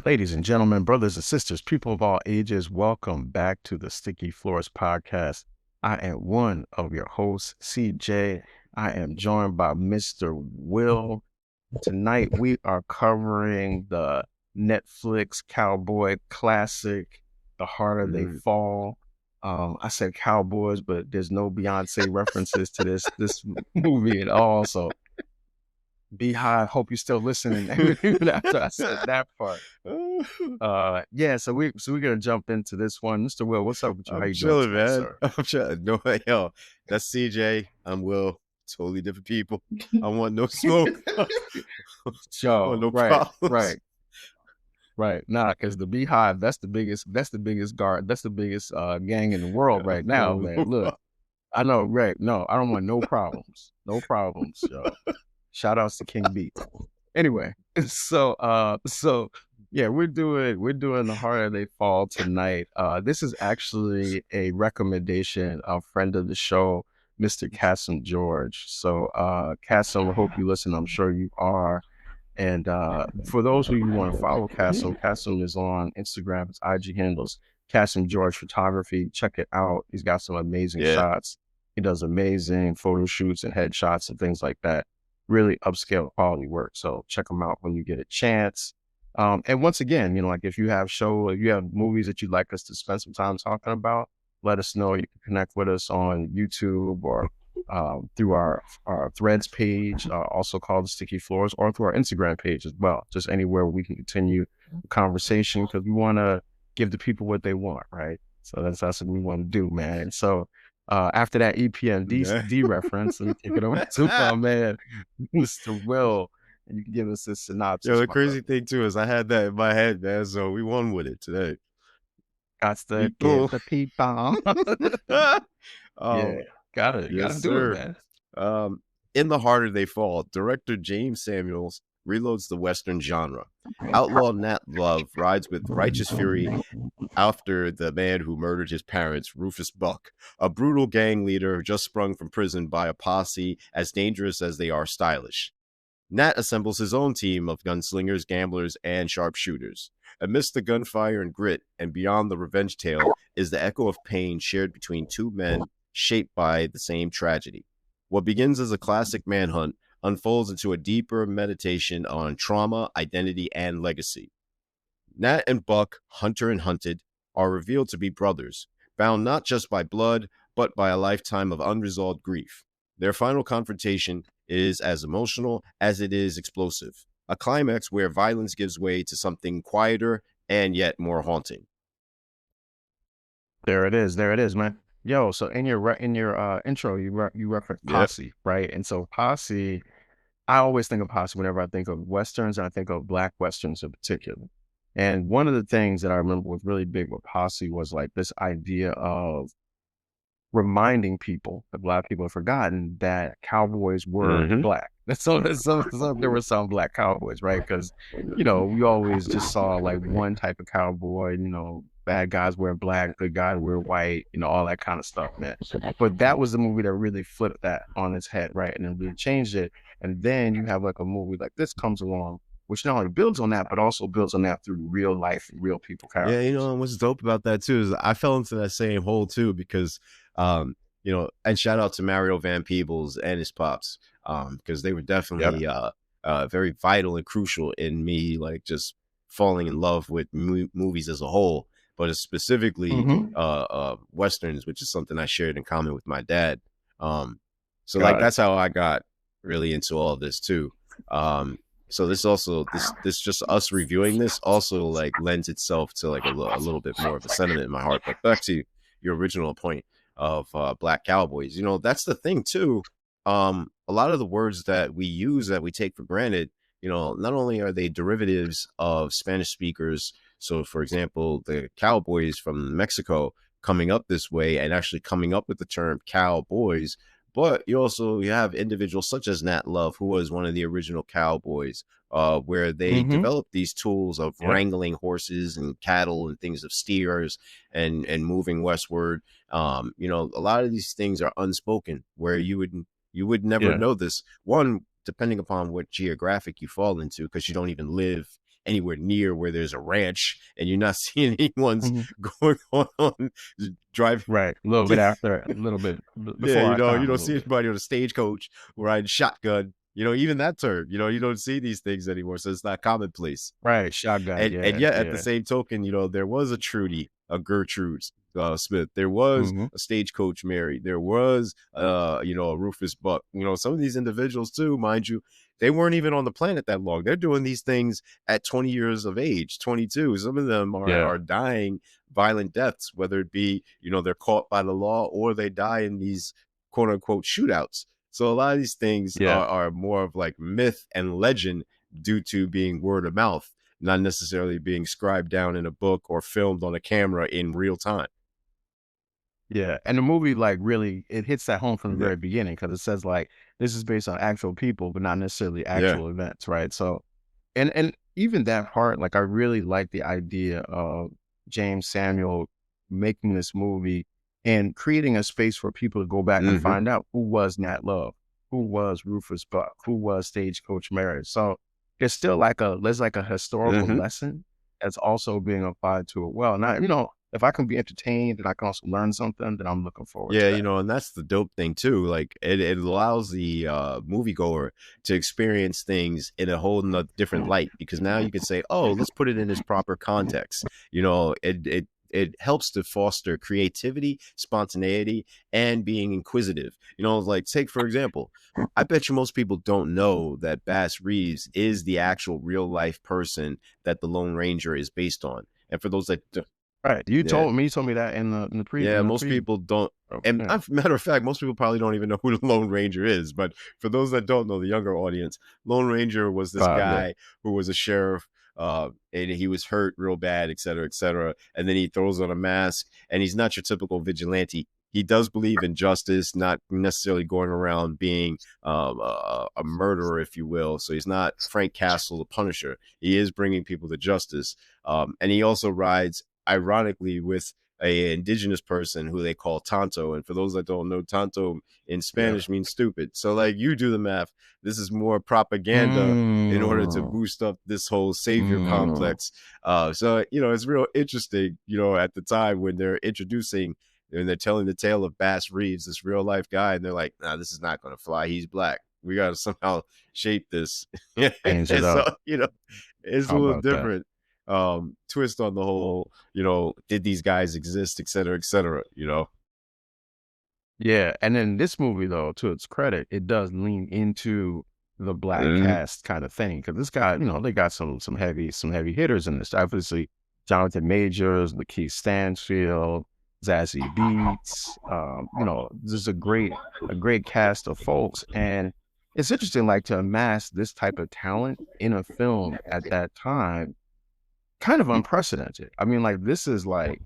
Ladies and gentlemen, brothers and sisters, people of all ages, welcome back to the Sticky Floors podcast. I am one of your hosts, CJ. I am joined by Mr. Will. Tonight we are covering the Netflix cowboy classic, The Harder They Fall. I said cowboys, but there's no Beyonce references to this movie at all. So Beehive, hope you're still listening even after I said that part. Yeah, so we're gonna jump into this one. Mr. Will, what's up with you? How I'm you doing chilling, tonight, man. sir? I'm chilling. No, yo, that's CJ. I'm Will. Totally different people. I want no smoke. I want Yo, no right, problems. right, right. Nah, because the Beehive, that's the biggest guard, that's the biggest gang in the world right now, No, man. no Look, problem. I know, right. No, I don't want no problems. No problems, yo. Shout outs to King B. Anyway, so yeah, we're doing The Harder They Fall tonight. This is actually a recommendation of friend of the show, Mr. Cassim George. So Cassim, I hope you listen. I'm sure you are. And for those who you want to follow Cassim, Cassim is on Instagram. His IG handles Cassim George Photography. Check it out. He's got some amazing Yeah. shots. He does amazing photo shoots and headshots and things like that. Really upscale quality work. So check him out when you get a chance. And once again, like if you have if you have movies that you'd like us to spend some time talking about, let us know. You can connect with us on YouTube or through our threads page, also called the Sticky Floors, or through our Instagram page as well. Just anywhere we can continue the conversation because we want to give the people what they want, right? So that's what we want to do, man. So after that Yeah. EPMD reference, let me kick it over to my man, Mr. Will, and you can give us a Yo, synopsis, the my brother. crazy thing too is I had that in my head, man. So we won with it today. Got to get People. the people. Yeah, um, gotta yes, do it, sir. man. Um, in The Harder They Fall, director James Samuels reloads the Western genre. Outlaw Nat Love rides with righteous fury after the man who murdered his parents, Rufus Buck, a brutal gang leader just sprung from prison by a posse as dangerous as they are stylish. Nat assembles his own team of gunslingers, gamblers, and sharpshooters. Amidst the gunfire and grit, and beyond the revenge tale, is the echo of pain shared between two men shaped by the same tragedy. What begins as a classic manhunt unfolds into a deeper meditation on trauma, identity, and legacy. Nat and Buck, hunter and hunted, are revealed to be brothers, bound not just by blood, but by a lifetime of unresolved grief. Their final confrontation is as emotional as it is explosive, a climax where violence gives way to something quieter and yet more haunting. There it is, man. Yo, so in your intro, you referenced Yep. Posse, right? And so Posse, I always think of Posse whenever I think of westerns, and I think of Black westerns in particular. And one of the things that I remember was really big with Posse was like this idea of reminding people that Black people have forgotten that cowboys were Mm-hmm. Black. There were some Black cowboys, right? Because we always just saw like one type of cowboy. Bad guys wear black, good guys wear white. All that kind of stuff, man. But that was the movie that really flipped that on its head, right? And then really changed it. And then you have like a movie like this comes along, which not only builds on that, but also builds on that through real life and real people Yeah, characters. and what's dope about that too is I fell into that same hole too because, and shout out to Mario Van Peebles and his pops, because they were Yep. definitely very vital and crucial in me like just falling in love with movies as a whole, but it's specifically Mm-hmm. westerns, which is something I shared in common with my dad. So like Got it. that's how I got really into all of this too. Um, so this also this just us reviewing this also like lends itself to like a little bit more of a sentiment in my heart. But back to your original point of Black Cowboys, that's the thing too. A lot of the words that we use that we take for granted, not only are they derivatives of Spanish speakers. So, for example, the cowboys from Mexico coming up this way and actually coming up with the term cowboys, but you have individuals such as Nat Love, who was one of the original cowboys, where they Mm-hmm. developed these tools of Yep. wrangling horses and cattle and things of steers and moving westward. A lot of these things are unspoken, where you would never Yeah. know this. One, depending upon what geographic you fall into, because you don't even live anywhere near where there's a ranch and you're not seeing anyone's Mhm. going on drive. Right. A little bit after, a little bit Yeah, before our you time, a don't little see bit. anybody on a stagecoach riding shotgun. Even that term, you don't see these things anymore, so it's not commonplace. Right. Shotgun. And Yeah. yet, at the Yeah. same token, there was a Trudy, a Gertrude Smith. There was Hmm. a Stagecoach Mary. There was, a Rufus Buck. Some of these individuals too, mind you, they weren't even on the planet that long. They're doing these things at 20 years of age, 22. Some of them Yeah. are dying violent deaths, whether it be, they're caught by the law or they die in these quote unquote shootouts. So a lot of these things Yeah. are more of like myth and legend due to being word of mouth, not necessarily being scribed down in a book or filmed on a camera in real time. Yeah. And the movie, like, really, it hits that home from the Yeah. very beginning because it says, like, this is based on actual people, but not necessarily Yeah. actual events. Right. So, and even that part, like, I really like the idea of James Samuel making this movie and creating a space for people to go back and Hmm. find out who was Nat Love, who was Rufus Buck, who was Stagecoach Mary. So it's still like there's like a historical Hmm. lesson that's also being applied to it well. Now, if I can be entertained and I can also learn something, then I'm looking forward to Yeah, that. and that's the dope thing too. Like it allows the moviegoer to experience things in a whole different light, because now you can say, oh, let's put it in its proper context. It helps to foster creativity, spontaneity, and being inquisitive. Like take for example, I bet you most people don't know that Bass Reeves is the actual real life person that the Lone Ranger is based on. And for those that Right. yeah, You told me that in yeah, in the most preview. people don't. Oh, And yeah. matter of fact, most people probably don't even know who the Lone Ranger is. But for those that don't know, the younger audience, Lone Ranger was this Yeah. guy who was a sheriff, and he was hurt real bad, et cetera, et cetera. And then he throws on a mask, and he's not your typical vigilante. He does believe in justice, not necessarily going around being a murderer, if you will. So he's not Frank Castle, the Punisher. He is bringing people to justice, and he also rides, ironically, with a indigenous person who they call Tonto. And for those that don't know, Tonto in Yeah. Spanish means stupid. So like, you do the math. This is more propaganda in order to Mm, boost up this whole savior mm. complex. So it's real interesting, at the time when they're introducing and they're telling the tale of Bass Reeves, this real life guy, and they're like, nah, this is not going to fly. He's black. We got to somehow shape this. Change it And so, up. it's a How little about that? different twist on the whole, did these guys exist, et cetera, et cetera. Yeah, and then this movie, though, to its credit, it does lean into the black Mhm. cast kind of thing because this guy, they got some heavy hitters in this. Obviously, Johnathan Majors, LaKeith Stansfield, Zazie Beats. This is a great cast of folks, and it's interesting, like, to amass this type of talent in a film at that time, kind of unprecedented. I mean, like, this is a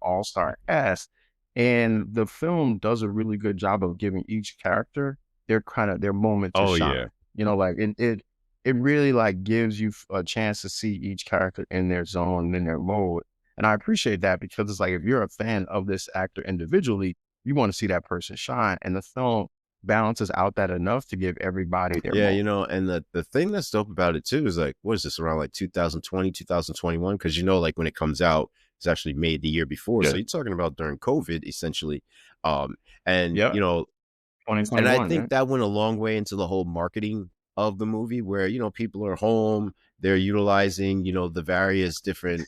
all-star cast, and the film does a really good job of giving each character their moment to Oh yeah. shine. Like, it really, like, gives you a chance to see each character in their zone, in their mode. And I appreciate that because it's like, if you're a fan of this actor individually, you want to see that person shine, and the film balances out that enough to give everybody their Yeah, moment. and the thing that's dope about it too is like, what is this, around like 2020, 2021? Because like when it comes out, it's actually made the year before. So Yeah. you're talking about during COVID, essentially. Um, and Yep. and I 2021, think right? that went a long way into the whole marketing of the movie, where people are home, they're utilizing the various different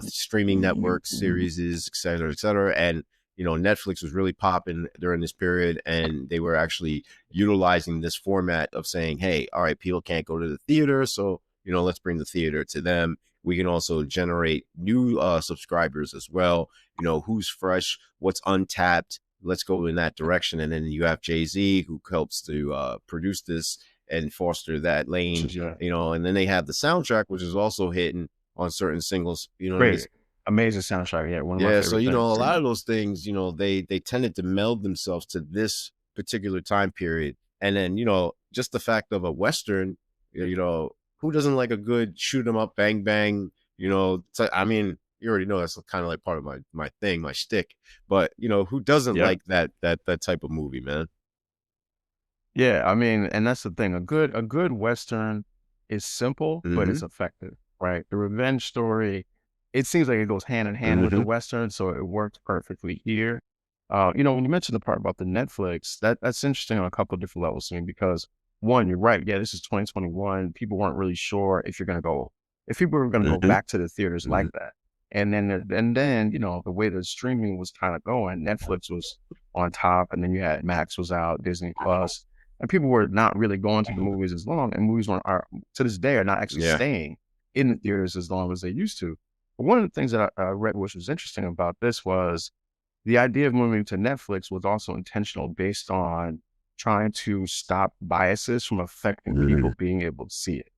streaming networks, series, et cetera. And Netflix was really popping during this period, and they were actually utilizing this format of saying, hey, all right, people can't go to the theater, so let's bring the theater to them. We can also generate new subscribers as well. Who's fresh, what's untapped, let's go in that direction. And then you have JayZ, who helps to produce this and foster that lane, Yeah. and then they have the soundtrack, which is also hitting on certain singles, and Great. it's, Amazing soundtrack, yeah, one of my yeah. So favorite a things. lot of those things, they tended to meld themselves to this particular time period. And then just the fact of a Western, who doesn't like a good shoot 'em up, bang bang, I mean, you already know that's kind of like part of my thing, my shtick. But who doesn't Yep. like that type of movie, man? Yeah, I mean, and that's the thing. A good Western is simple, but Hmm. it's effective, right? The revenge story, it seems like it goes hand in hand with the Hmm. Western, so it works perfectly here. When you mentioned the part about the Netflix, that's interesting on a couple of different levels to me because one, you're right. Yeah, this is 2021. People weren't really sure if people were gonna go Hmm. back to the theaters Hmm. like that. And then, the way the streaming was kind of going, Netflix was on top, and then you had Max was out, Disney Plus, and people were not really going to the movies as long, and movies are to this day are not actually Yeah. staying in the theaters as long as they used to. But one of the things that I read, which was interesting about this, was the idea of moving to Netflix was also intentional, based on trying to stop biases from affecting people Hmm. being able to see it.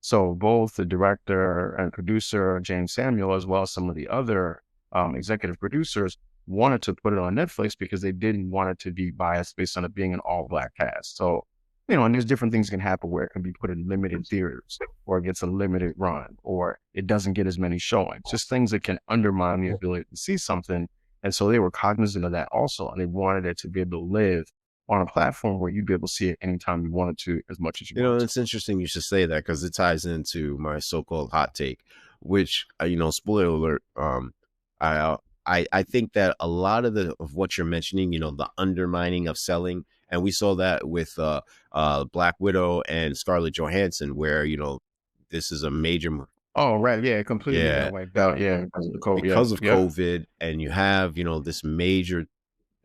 So both the director and producer, James Samuel, as well as some of the other executive producers, wanted to put it on Netflix because they didn't want it to be biased based on it being an all black cast. So, and there's different things can happen where it can be put in limited theaters, or it gets a limited run, or it doesn't get as many showings, just things that can undermine the ability to see something. And so they were cognizant of that also, and they wanted it to be able to live on a platform where you'd be able to see it anytime you wanted to, as much as you wanted to. It's interesting you should say that because it ties into my so-called hot take, which spoiler alert. I I think that a lot of what you're mentioning, the undermining of selling, and we saw that with Black Widow and Scarlett Johansson, where this is a major, Oh, right. Yeah, it completely got yeah, wiped out. Yeah, because of the COVID. Yep. because of Yep. COVID, and you have this major.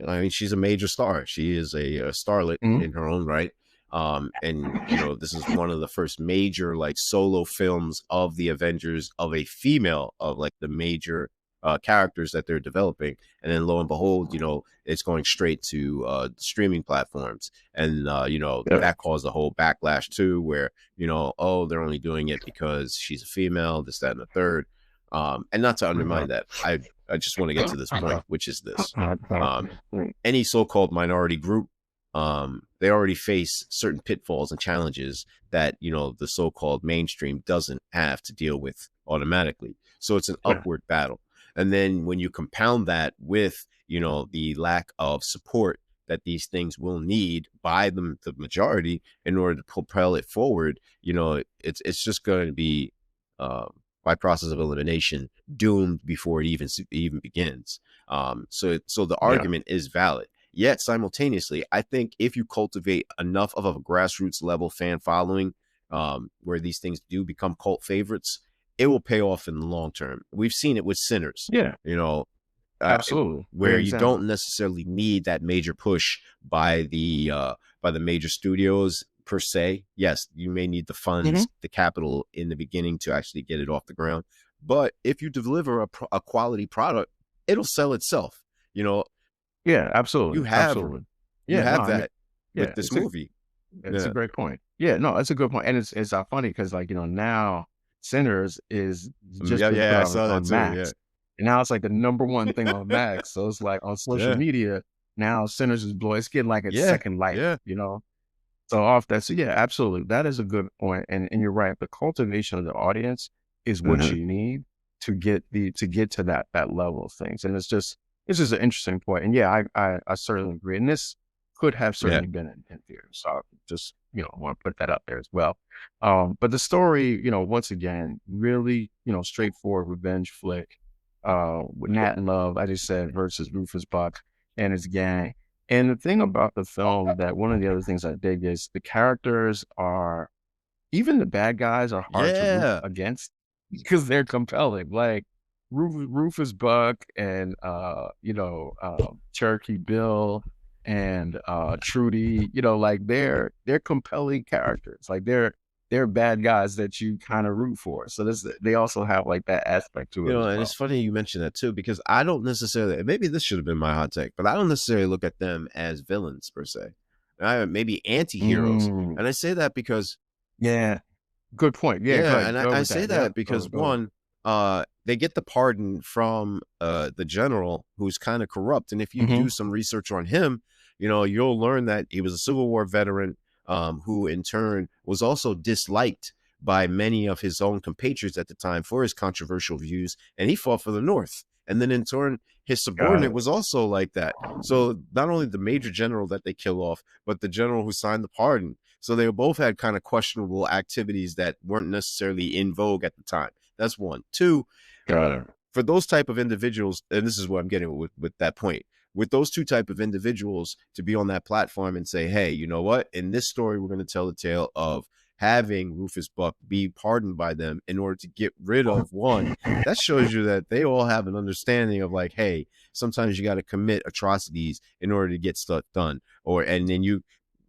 I mean, she's a major star. She is a starlet Mhm. in her own right. And this is one of the first major like solo films of the Avengers of a female, of like the major characters that they're developing. And then lo and behold, it's going straight to streaming platforms. And Yep. that caused a whole backlash too, where, oh, they're only doing it because she's a female, this, that, and the third. And not to undermine that, I just want to get to this point, which is this. Um, any so-called minority group, they already face certain pitfalls and challenges that the so-called mainstream doesn't have to deal with automatically. So it's an Yeah. upward battle. And then when you compound that with the lack of support that these things will need by the majority in order to propel it forward, it's just going to be by process of elimination doomed before it even begins. So the Yeah. argument is valid. Yet simultaneously, I think if you cultivate enough of a grassroots level fan following, where these things do become cult favorites, it will pay off in the long term. We've seen it with Sinners, Yeah. you know, uh, Absolutely. where Great you don't example. necessarily need that major push by the major studios per se. Yes, you may need the Hmm. funds, the capital in the beginning to actually get it off the ground. But if you deliver a quality product, it'll sell itself. You know, Yeah. you Absolutely. have Absolutely. you Yeah. No, have I mean, that with yeah. this movie. It's a Yeah. great point. Yeah. No, it's a good point, and it's funny because, like, now Sinners is just Yeah, been put yeah, I out saw that on too. Yeah. Max, and now it's like the number one thing on Max. So it's like on social Yeah. media now, Sinners is blowing. It's getting like its Yeah. second life. Yeah. So off that. So yeah, absolutely. That is a good point. And you're right. The cultivation of the audience is what Hmm. you need to get to that level of things. And it's just an interesting point. And yeah, I certainly agree. And this could have Yeah. certainly been in theaters. So I just, want to put that up there as well. But the story, once again, really, straightforward revenge flick, with Nat and Love, I just said, versus Rufus Buck and his gang. And the thing about the film, that one of the other things I dig is the characters are, even the bad guys are hard to root Yeah. against because they're compelling. Like Rufus Buck and Cherokee Bill and Trudy, like they're compelling characters. Like they're bad guys that you kind of root for. So they also have like that aspect to it as And it's well. funny you mentioned that too, because I don't necessarily, and maybe this should have been my hot take, but I don't necessarily look at them as villains per se. Maybe anti-heroes. Mm, And I say that because, yeah, good point. Yeah, go yeah, ahead. and Go I with say that. Yep. that because one, they get the pardon from the general who's kind of corrupt. And if you Hmm. do some research on him, you'll learn that he was a Civil War veteran, who in turn was also disliked by many of his own compatriots at the time for his controversial views, and he fought for the North. And then in turn, his Got subordinate it. was also like that. So not only the major general that they kill off, but the general who signed the pardon. So they both had kind of questionable activities that weren't necessarily in vogue at the time. That's one. Two, Got it. for those type of individuals, and this is what I'm getting with that point, with those two type of individuals to be on that platform and say, hey, you know what? In this story, we're going to tell the tale of having Rufus Buck be pardoned by them in order to get rid of one. That shows you that they all have an understanding of like, hey, sometimes you got to commit atrocities in order to get stuff done. And then you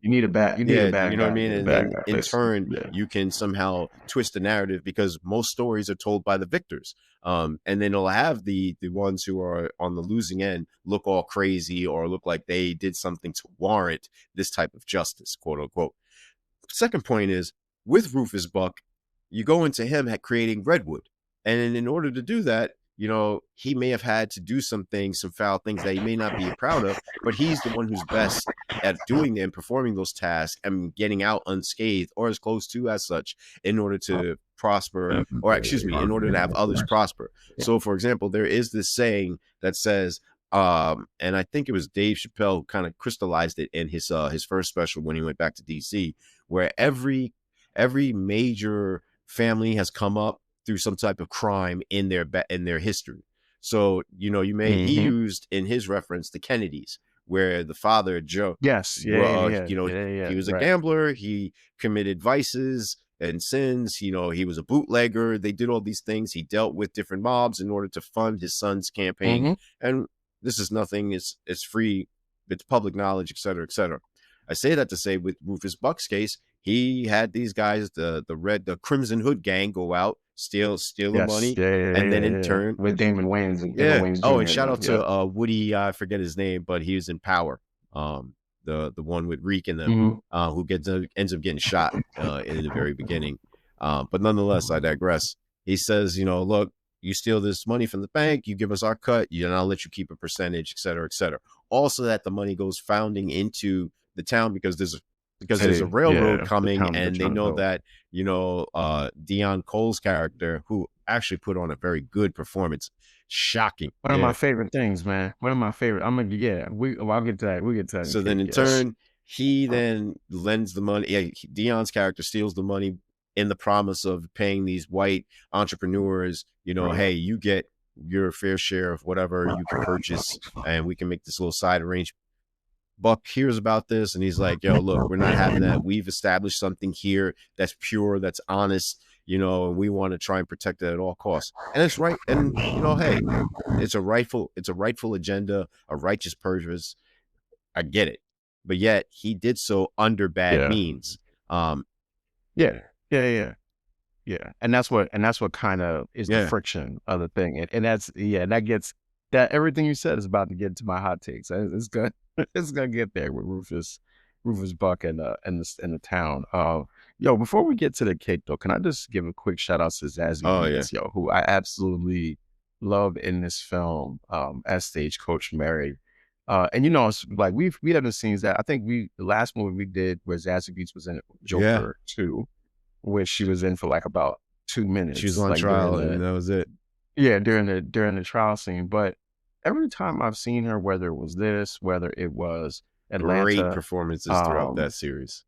need a bad. You need a bad you know guy. what I mean? And then in turn, yeah. you can somehow twist the narrative because most stories are told by the victors. And then it'll have the ones who are on the losing end look all crazy or look like they did something to warrant this type of justice, quote unquote. Second point is with Rufus Buck, you go into him at creating Redwood. And in order to do that, you know, he may have had to do some things, some foul things that he may not be proud of, but he's the one who's best at doing and performing those tasks and getting out unscathed or as close to as such in order to prosper, or excuse me, in order to have others prosper. So, for example, there is this saying that says, and I think it was Dave Chappelle who kind of crystallized it in his first special when he went back to DC, where every major family has come up through some type of crime in their history. So, you know, he used in his reference the Kennedys, where the father, Joe, yes, he was a gambler, he committed vices and sins, you know, he was a bootlegger, they did all these things, he dealt with different mobs in order to fund his son's campaign. And this is nothing, it's free, it's public knowledge, et cetera, et cetera. I say that to say with Rufus Buck's case, he had these guys, the Crimson Hood gang, go out, steal the money, and then in turn with Damon Wayans and Wayans Jr. And shout out to Woody, I forget his name, but he was in Power, the one with Reek in them, who ends up getting shot in the very beginning. But nonetheless, I digress. He says, you know, look, you steal this money from the bank, you give us our cut, and I'll let you keep a percentage, et cetera, et cetera. Also, that the money goes founding into the town because there's a railroad coming, and they know that, you know, Deon Cole's character, who actually put on a very good performance, shocking. One of my favorite things, man. One of my favorite. I'll get to that. We'll get to that. So then in turn, he then lends the money. Yeah, Deon's character steals the money in the promise of paying these white entrepreneurs, you know, hey, you get your fair share of whatever you can purchase, and we can make this little side arrangement. Buck hears about this and he's like, yo, look, we're not having that. We've established something here that's pure, that's honest, you know, and we want to try and protect it at all costs. And it's right. And, you know, hey, it's a rightful agenda, a righteous purpose. I get it. But yet he did so under bad means. Yeah. And that's what kind of is the friction of the thing. And that's, that gets that everything you said is about to get to my hot takes. It's good. It's gonna get there with Rufus Buck and the town. Yo, before we get to the cake though, can I just give a quick shout out to Zazie Beats, who I absolutely love in this film, as Stagecoach Mary. And you know, it's like we haven't seen that. I think the last movie we did where Zazie Beats was in Joker 2, where she was in for like about 2 minutes. She was on trial and that was it. Yeah, during the trial scene. But every time I've seen her, whether it was this, whether it was Atlanta, great performances throughout that series.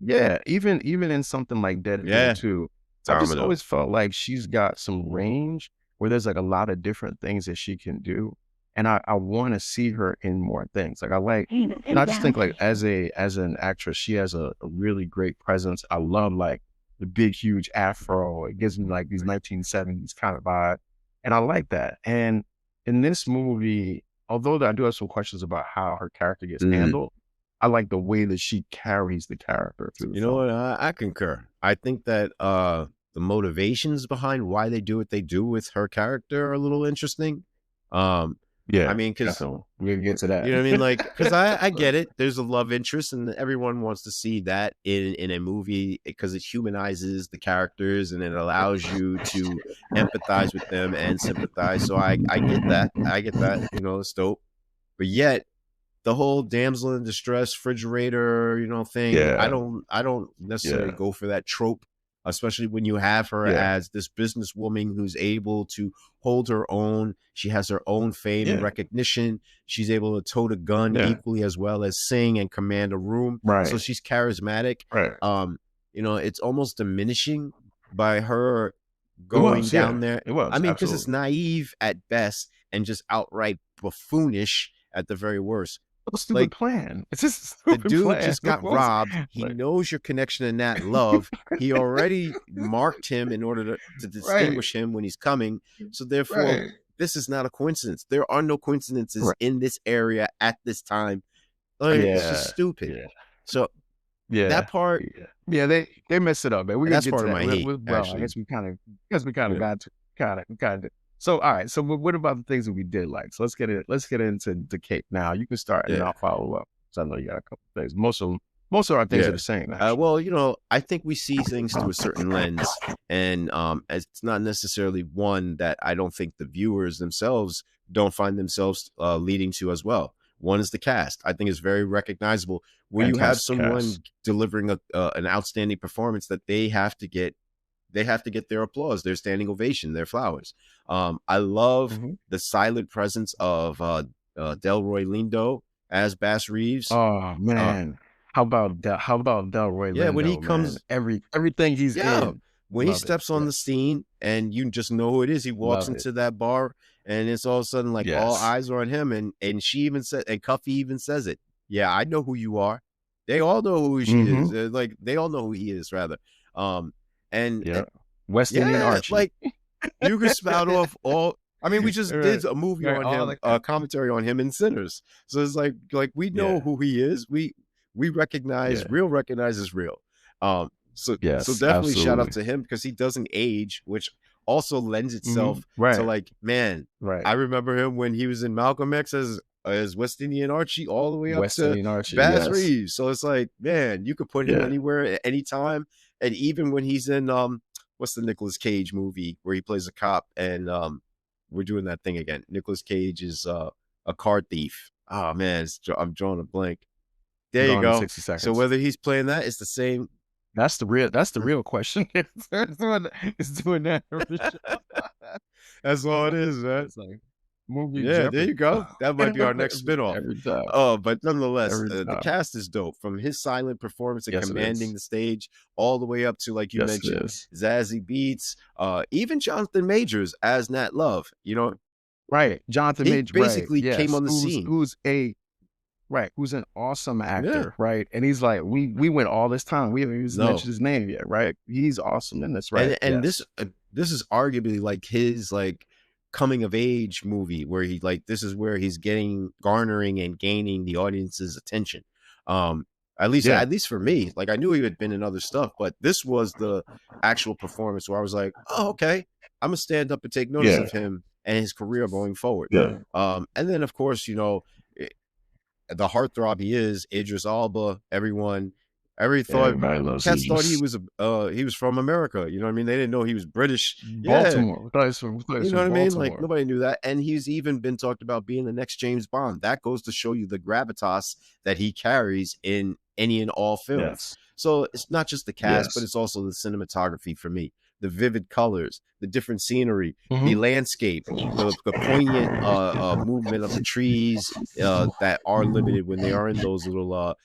Yeah, even in something like Deadpool 2, I just always felt like she's got some range where there's like a lot of different things that she can do, and I want to see her in more things. Like and I just think like as an actress, she has a really great presence. I love like the big huge afro. It gives me like these 1970s kind of vibe, and I like that. And in this movie, although I do have some questions about how her character gets handled, I like the way that she carries the character through the film. Know what? I concur. I think that the motivations behind why they do what they do with her character are a little interesting. I mean, because we're gonna get to that. You know what I mean? Like, because I get it. There's a love interest, and everyone wants to see that in a movie because it humanizes the characters and it allows you to empathize with them and sympathize. So I get that. You know, it's dope. But yet, the whole damsel in distress refrigerator, you know, thing. I don't necessarily go for that trope. especially when you have her as this businesswoman who's able to hold her own. She has her own fame and recognition. She's able to tote a gun equally as well as sing and command a room. Right. So she's charismatic. Right. You know, it's almost diminishing by her going down there. It was. I mean, because it's naive at best and just outright buffoonish at the very worst. Stupid plan. It's just stupid the dude plan. just got robbed. He knows your connection in that love. He already marked him in order to distinguish him when he's coming. So therefore, this is not a coincidence. There are no coincidences in this area at this time. Like, it's just stupid. So that part, they messed it up, man. That's part of my hate. I guess we kind of got to. So all right. So what about the things that we did like? So let's get into the cake now. You can start and I'll follow up. So I know you got a couple of things. Most of our things are the same. Well, you know, I think we see things through a certain lens, and it's not necessarily one that I don't think the viewers themselves don't find themselves leading to as well. One is the cast. I think it's very recognizable when you have someone delivering an outstanding performance that they have to get their applause, their standing ovation, their flowers. I love the silent presence of Delroy Lindo as Bass Reeves. Oh man, how about Delroy Lindo? Yeah, when he comes, everything he's in. When he steps on the scene and you just know who it is, he walks into that bar and it's all of a sudden like all eyes are on him, and she even said, and Cuffy even says it. Yeah, I know who you are. They all know who she is. Like they all know who he is, rather. West Indian Archie. Like you could spout off all. I mean, we just did a movie on him, a commentary on him in Sinners. So it's like we know who he is. We recognize real recognizes real. So definitely shout out to him because he doesn't age, which also lends itself to like, man, I remember him when he was in Malcolm X as West Indian Archie all the way up to Bass Reeves. So it's like, man, you could put him anywhere at any time. And even when he's in what's the Nicolas Cage movie where he plays a cop and we're doing that thing again. Nicolas Cage is a car thief. Oh man, I'm drawing a blank. There you go. 60 seconds. So whether he's playing that, it's the same. That's the real question. It's doing that. That's all it is, man. It's like movie. Yeah, there you go. That might be our next spinoff. Oh, but nonetheless, the cast is dope. From his silent performance and commanding the stage, all the way up to, like you mentioned, Zazie Beats, even Johnathan Majors as Nat Love. You know, Johnathan Majors basically came on the scene. Who's an awesome actor, right? And he's like, we went all this time. We haven't even mentioned his name yet, right? He's awesome in this, right? And this is arguably like his like coming of age movie where he like this is where he's garnering and gaining the audience's attention. At least for me, like I knew he had been in other stuff, but this was the actual performance where I was like, oh, okay, I'm gonna stand up and take notice of him and his career going forward. And then of course, you know, the heartthrob he is, Idris Elba. Everybody thought he was from America. You know what I mean? They didn't know he was British. Baltimore. You know what I mean? Like nobody knew that. And he's even been talked about being the next James Bond. That goes to show you the gravitas that he carries in any and all films. So it's not just the cast, but it's also the cinematography for me. The vivid colors, the different scenery, the landscape, the poignant movement of the trees that are limited when they are in those little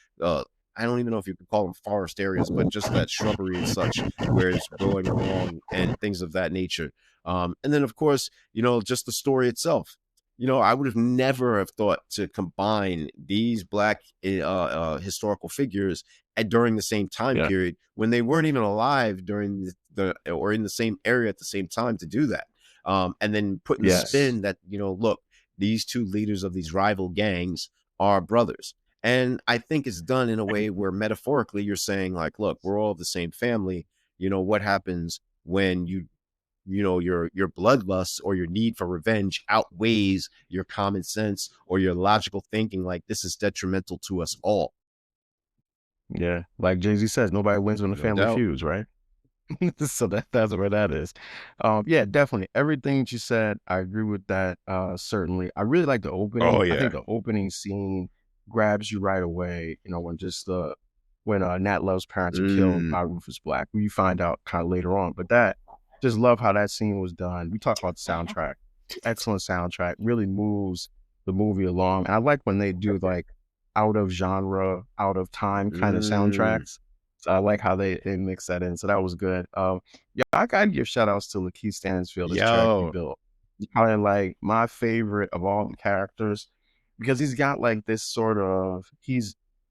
I don't even know if you could call them forest areas, but just that shrubbery and such where it's growing along and things of that nature. And then of course, you know, just the story itself. You know, I would have never have thought to combine these Black historical figures during the same time period when they weren't even alive during or in the same area at the same time to do that. And then putting the spin that, you know, look, these two leaders of these rival gangs are brothers. And I think it's done in a way where metaphorically you're saying like, look, we're all the same family. You know, what happens when you know, your bloodlust or your need for revenge outweighs your common sense or your logical thinking, like this is detrimental to us all. Yeah. Like JayZ says, nobody wins when the family feuds, right? So that's where that is. Yeah, definitely. Everything you said, I agree with that. Certainly. I really like the opening. I think the opening scene grabs you right away, you know, when when Nat Love's parents are killed Mm. by Rufus Black. You find out kind of later on, but that just love how that scene was done. We talk about the soundtrack, excellent soundtrack, really moves the movie along. And I like when they do like out of genre, out of time kind of Mm. soundtracks. So I like how they mix that in. So that was good. Yeah, I gotta give shout outs to LaKeith Stansfield as Cherokee Yo. Bill. Probably like my favorite of all the characters because he's got like this sort of he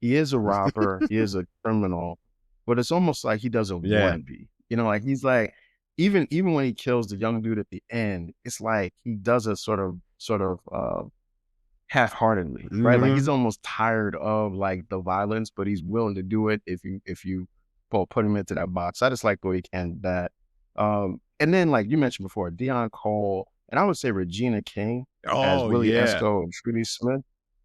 is a robber, he is a criminal, but it's almost like he doesn't want Yeah. to be. You know, like he's like even when he kills the young dude at the end, it's like he does it sort of half-heartedly, right? Like he's Mhm. almost tired of like the violence, but he's willing to do it if you put him into that box. I just like the way he can that. And then like you mentioned before, Deon Cole, and I would say Regina King as Oh, Willie yeah. Esco and Trudy Smith.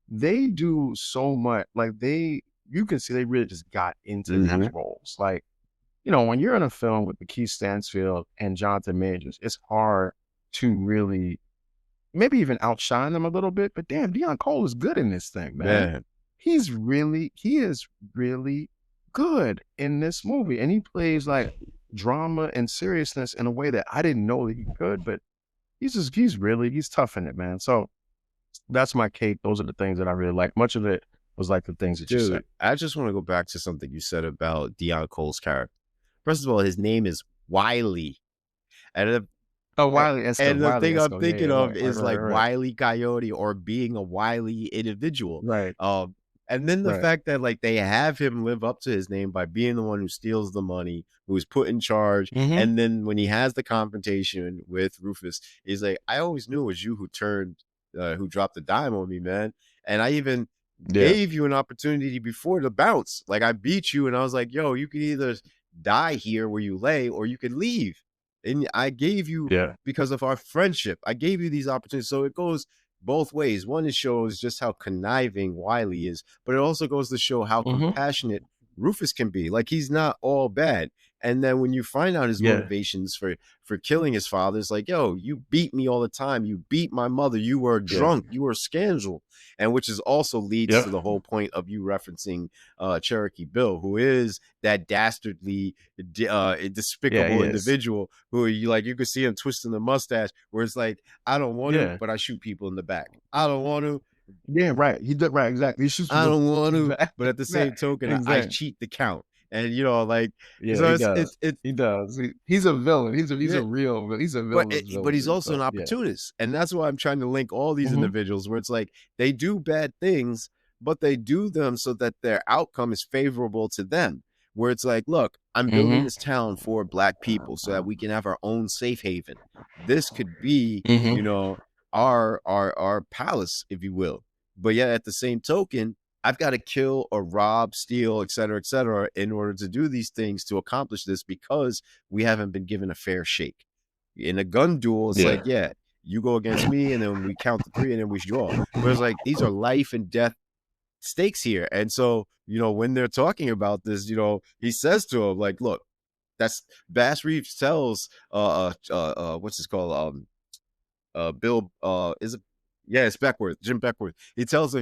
They do so much. Like you can see they really just got into these Mhm. roles. Like, you know, when you're in a film with LaKeith Stansfield and Johnathan Majors, it's hard to really maybe even outshine them a little bit. But damn, Deon Cole is good in this thing, man. Man. He is really good in this movie. And he plays like drama and seriousness in a way that I didn't know that he could, but he's tough in it, man. So that's my cake. Those are the things that I really like. Much of it was like the things that you said. Dude, I just want to go back to something you said about Deon Cole's character. First of all, his name is Wiley. And the, Oh, and the Wiley thing I'm Esco. Yeah, thinking yeah, of right, is like right. Wiley Coyote or being a wily individual. Right, And then the right. fact that like they have him live up to his name by being the one who steals the money, who's put in charge. Mm-hmm. And then when he has the confrontation with Rufus, he's like, I always knew it was you who dropped the dime on me, man. And I even Yeah. gave you an opportunity before to bounce. Like I beat you and I was like, yo, you can either die here where you lay or you can leave. And I gave you, Yeah. because of our friendship, I gave you these opportunities. So it goes both ways. One, it shows just how conniving Wiley is, but it also goes to show how Mm-hmm. compassionate Rufus can be. Like he's not all bad. And then when you find out his Yeah. motivations for killing his father, it's like, yo, you beat me all the time. You beat my mother. You were Yeah. drunk. You were a scoundrel. And which is also leads Yep. to the whole point of you referencing Cherokee Bill, who is that dastardly, despicable he is. individual who you could see him twisting the mustache, where it's like, I don't want to, Yeah. but I shoot people in the back. I don't want to. Yeah, right. He did right, exactly. He shoots I people don't want to, back. but at the same token, I Exactly. cheat the count, and like, Yeah, so he it's does. He does. He's a villain. He's yeah, a real he's a but villainous but he's villain. also an So yeah. opportunist, and that's why I'm trying to link all these Mm-hmm. individuals, where it's like they do bad things, but they do them so that their outcome is favorable to them. Where it's like, look, I'm building Mm-hmm. this town for Black people so that we can have our own safe haven. This could be, Mm-hmm. our palace, if you will. But yet, at the same token, I've got to kill or rob, steal, et cetera, in order to do these things to accomplish this because we haven't been given a fair shake. In a gun duel, it's like, Yeah. yeah, you go against me, and then we count to three, and then we draw. Whereas, like, these are life and death stakes here. And so, when they're talking about this, he says to him, like, look, that's Bass Reeves tells what's this called? Bill is it yeah, it's Beckworth, Jim Beckworth. He tells him,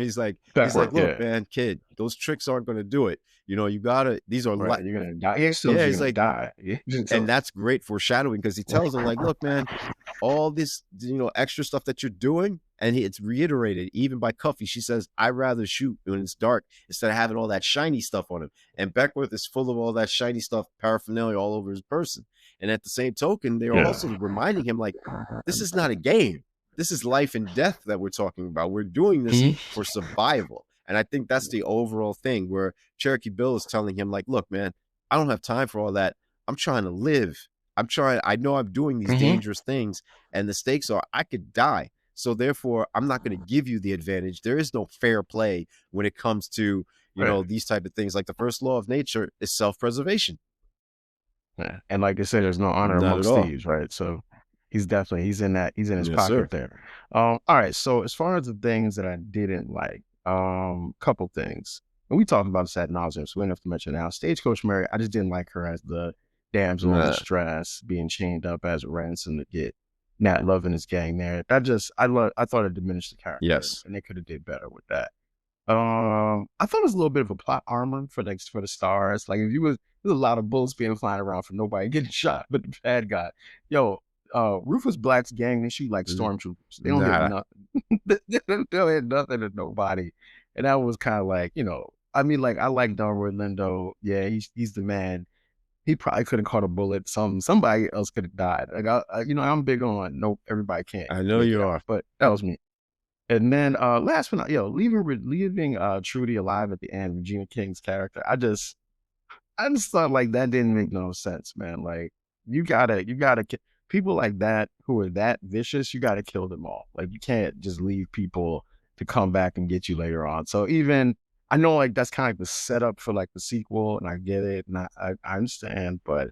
Backward, look, yeah. man, kid, those tricks aren't gonna do it. You gotta, these are Right. You're gonna die. He still yeah, you're he's gonna like, die. Yeah. and So, that's great foreshadowing because he tells him, like, look, man, all this, extra stuff that you're doing, and it's reiterated even by Cuffy. She says, I'd rather shoot when it's dark instead of having all that shiny stuff on him. And Beckworth is full of all that shiny stuff, paraphernalia all over his person. And at the same token, they're yeah. also reminding him, like, this is not a game. This is life and death that we're talking about. We're doing this Mm-hmm. for survival. And I think that's the overall thing where Cherokee Bill is telling him, like, look, man, I don't have time for all that. I'm trying to live. I know I'm doing these Mm-hmm. dangerous things, and the stakes are I could die. So therefore, I'm not going to give you the advantage. There is no fair play when it comes to, Right. these type of things. Like the first law of nature is self-preservation. Yeah. And like I said, there's no honor Not at amongst all. thieves, right? So he's in his Yes, sir. pocket there. All right. So as far as the things that I didn't like, couple things. And we talked about this ad nauseum, so we don't have to mention now. Stagecoach Mary, I just didn't like her as the damsel in Nah. distress, being chained up as a ransom to get Nat Love and his gang there. I thought it diminished the character. Yes. And they could have did better with that. I thought it was a little bit of a plot armor for the stars. Like if you was there's a lot of bullets being flying around for nobody getting shot, but the bad guy, yo, Rufus Black's gang, they shoot like Mhm. stormtroopers. They don't hit Nah, nothing. They don't hit nothing to nobody, and that was kind of like I mean, like I like Delroy Lindo. Yeah, he's the man. He probably could have caught a bullet. Somebody else could have died. Like I'm big on nope, everybody can't I know make it you out, are. but that was me. And then last but not leaving Trudy alive at the end, Regina King's character. I just thought like that didn't make no sense, man. Like people like that who are that vicious, you gotta kill them all. Like you can't just leave people to come back and get you later on. So even I know like that's kind of the setup for like the sequel, and I get it, and I understand, but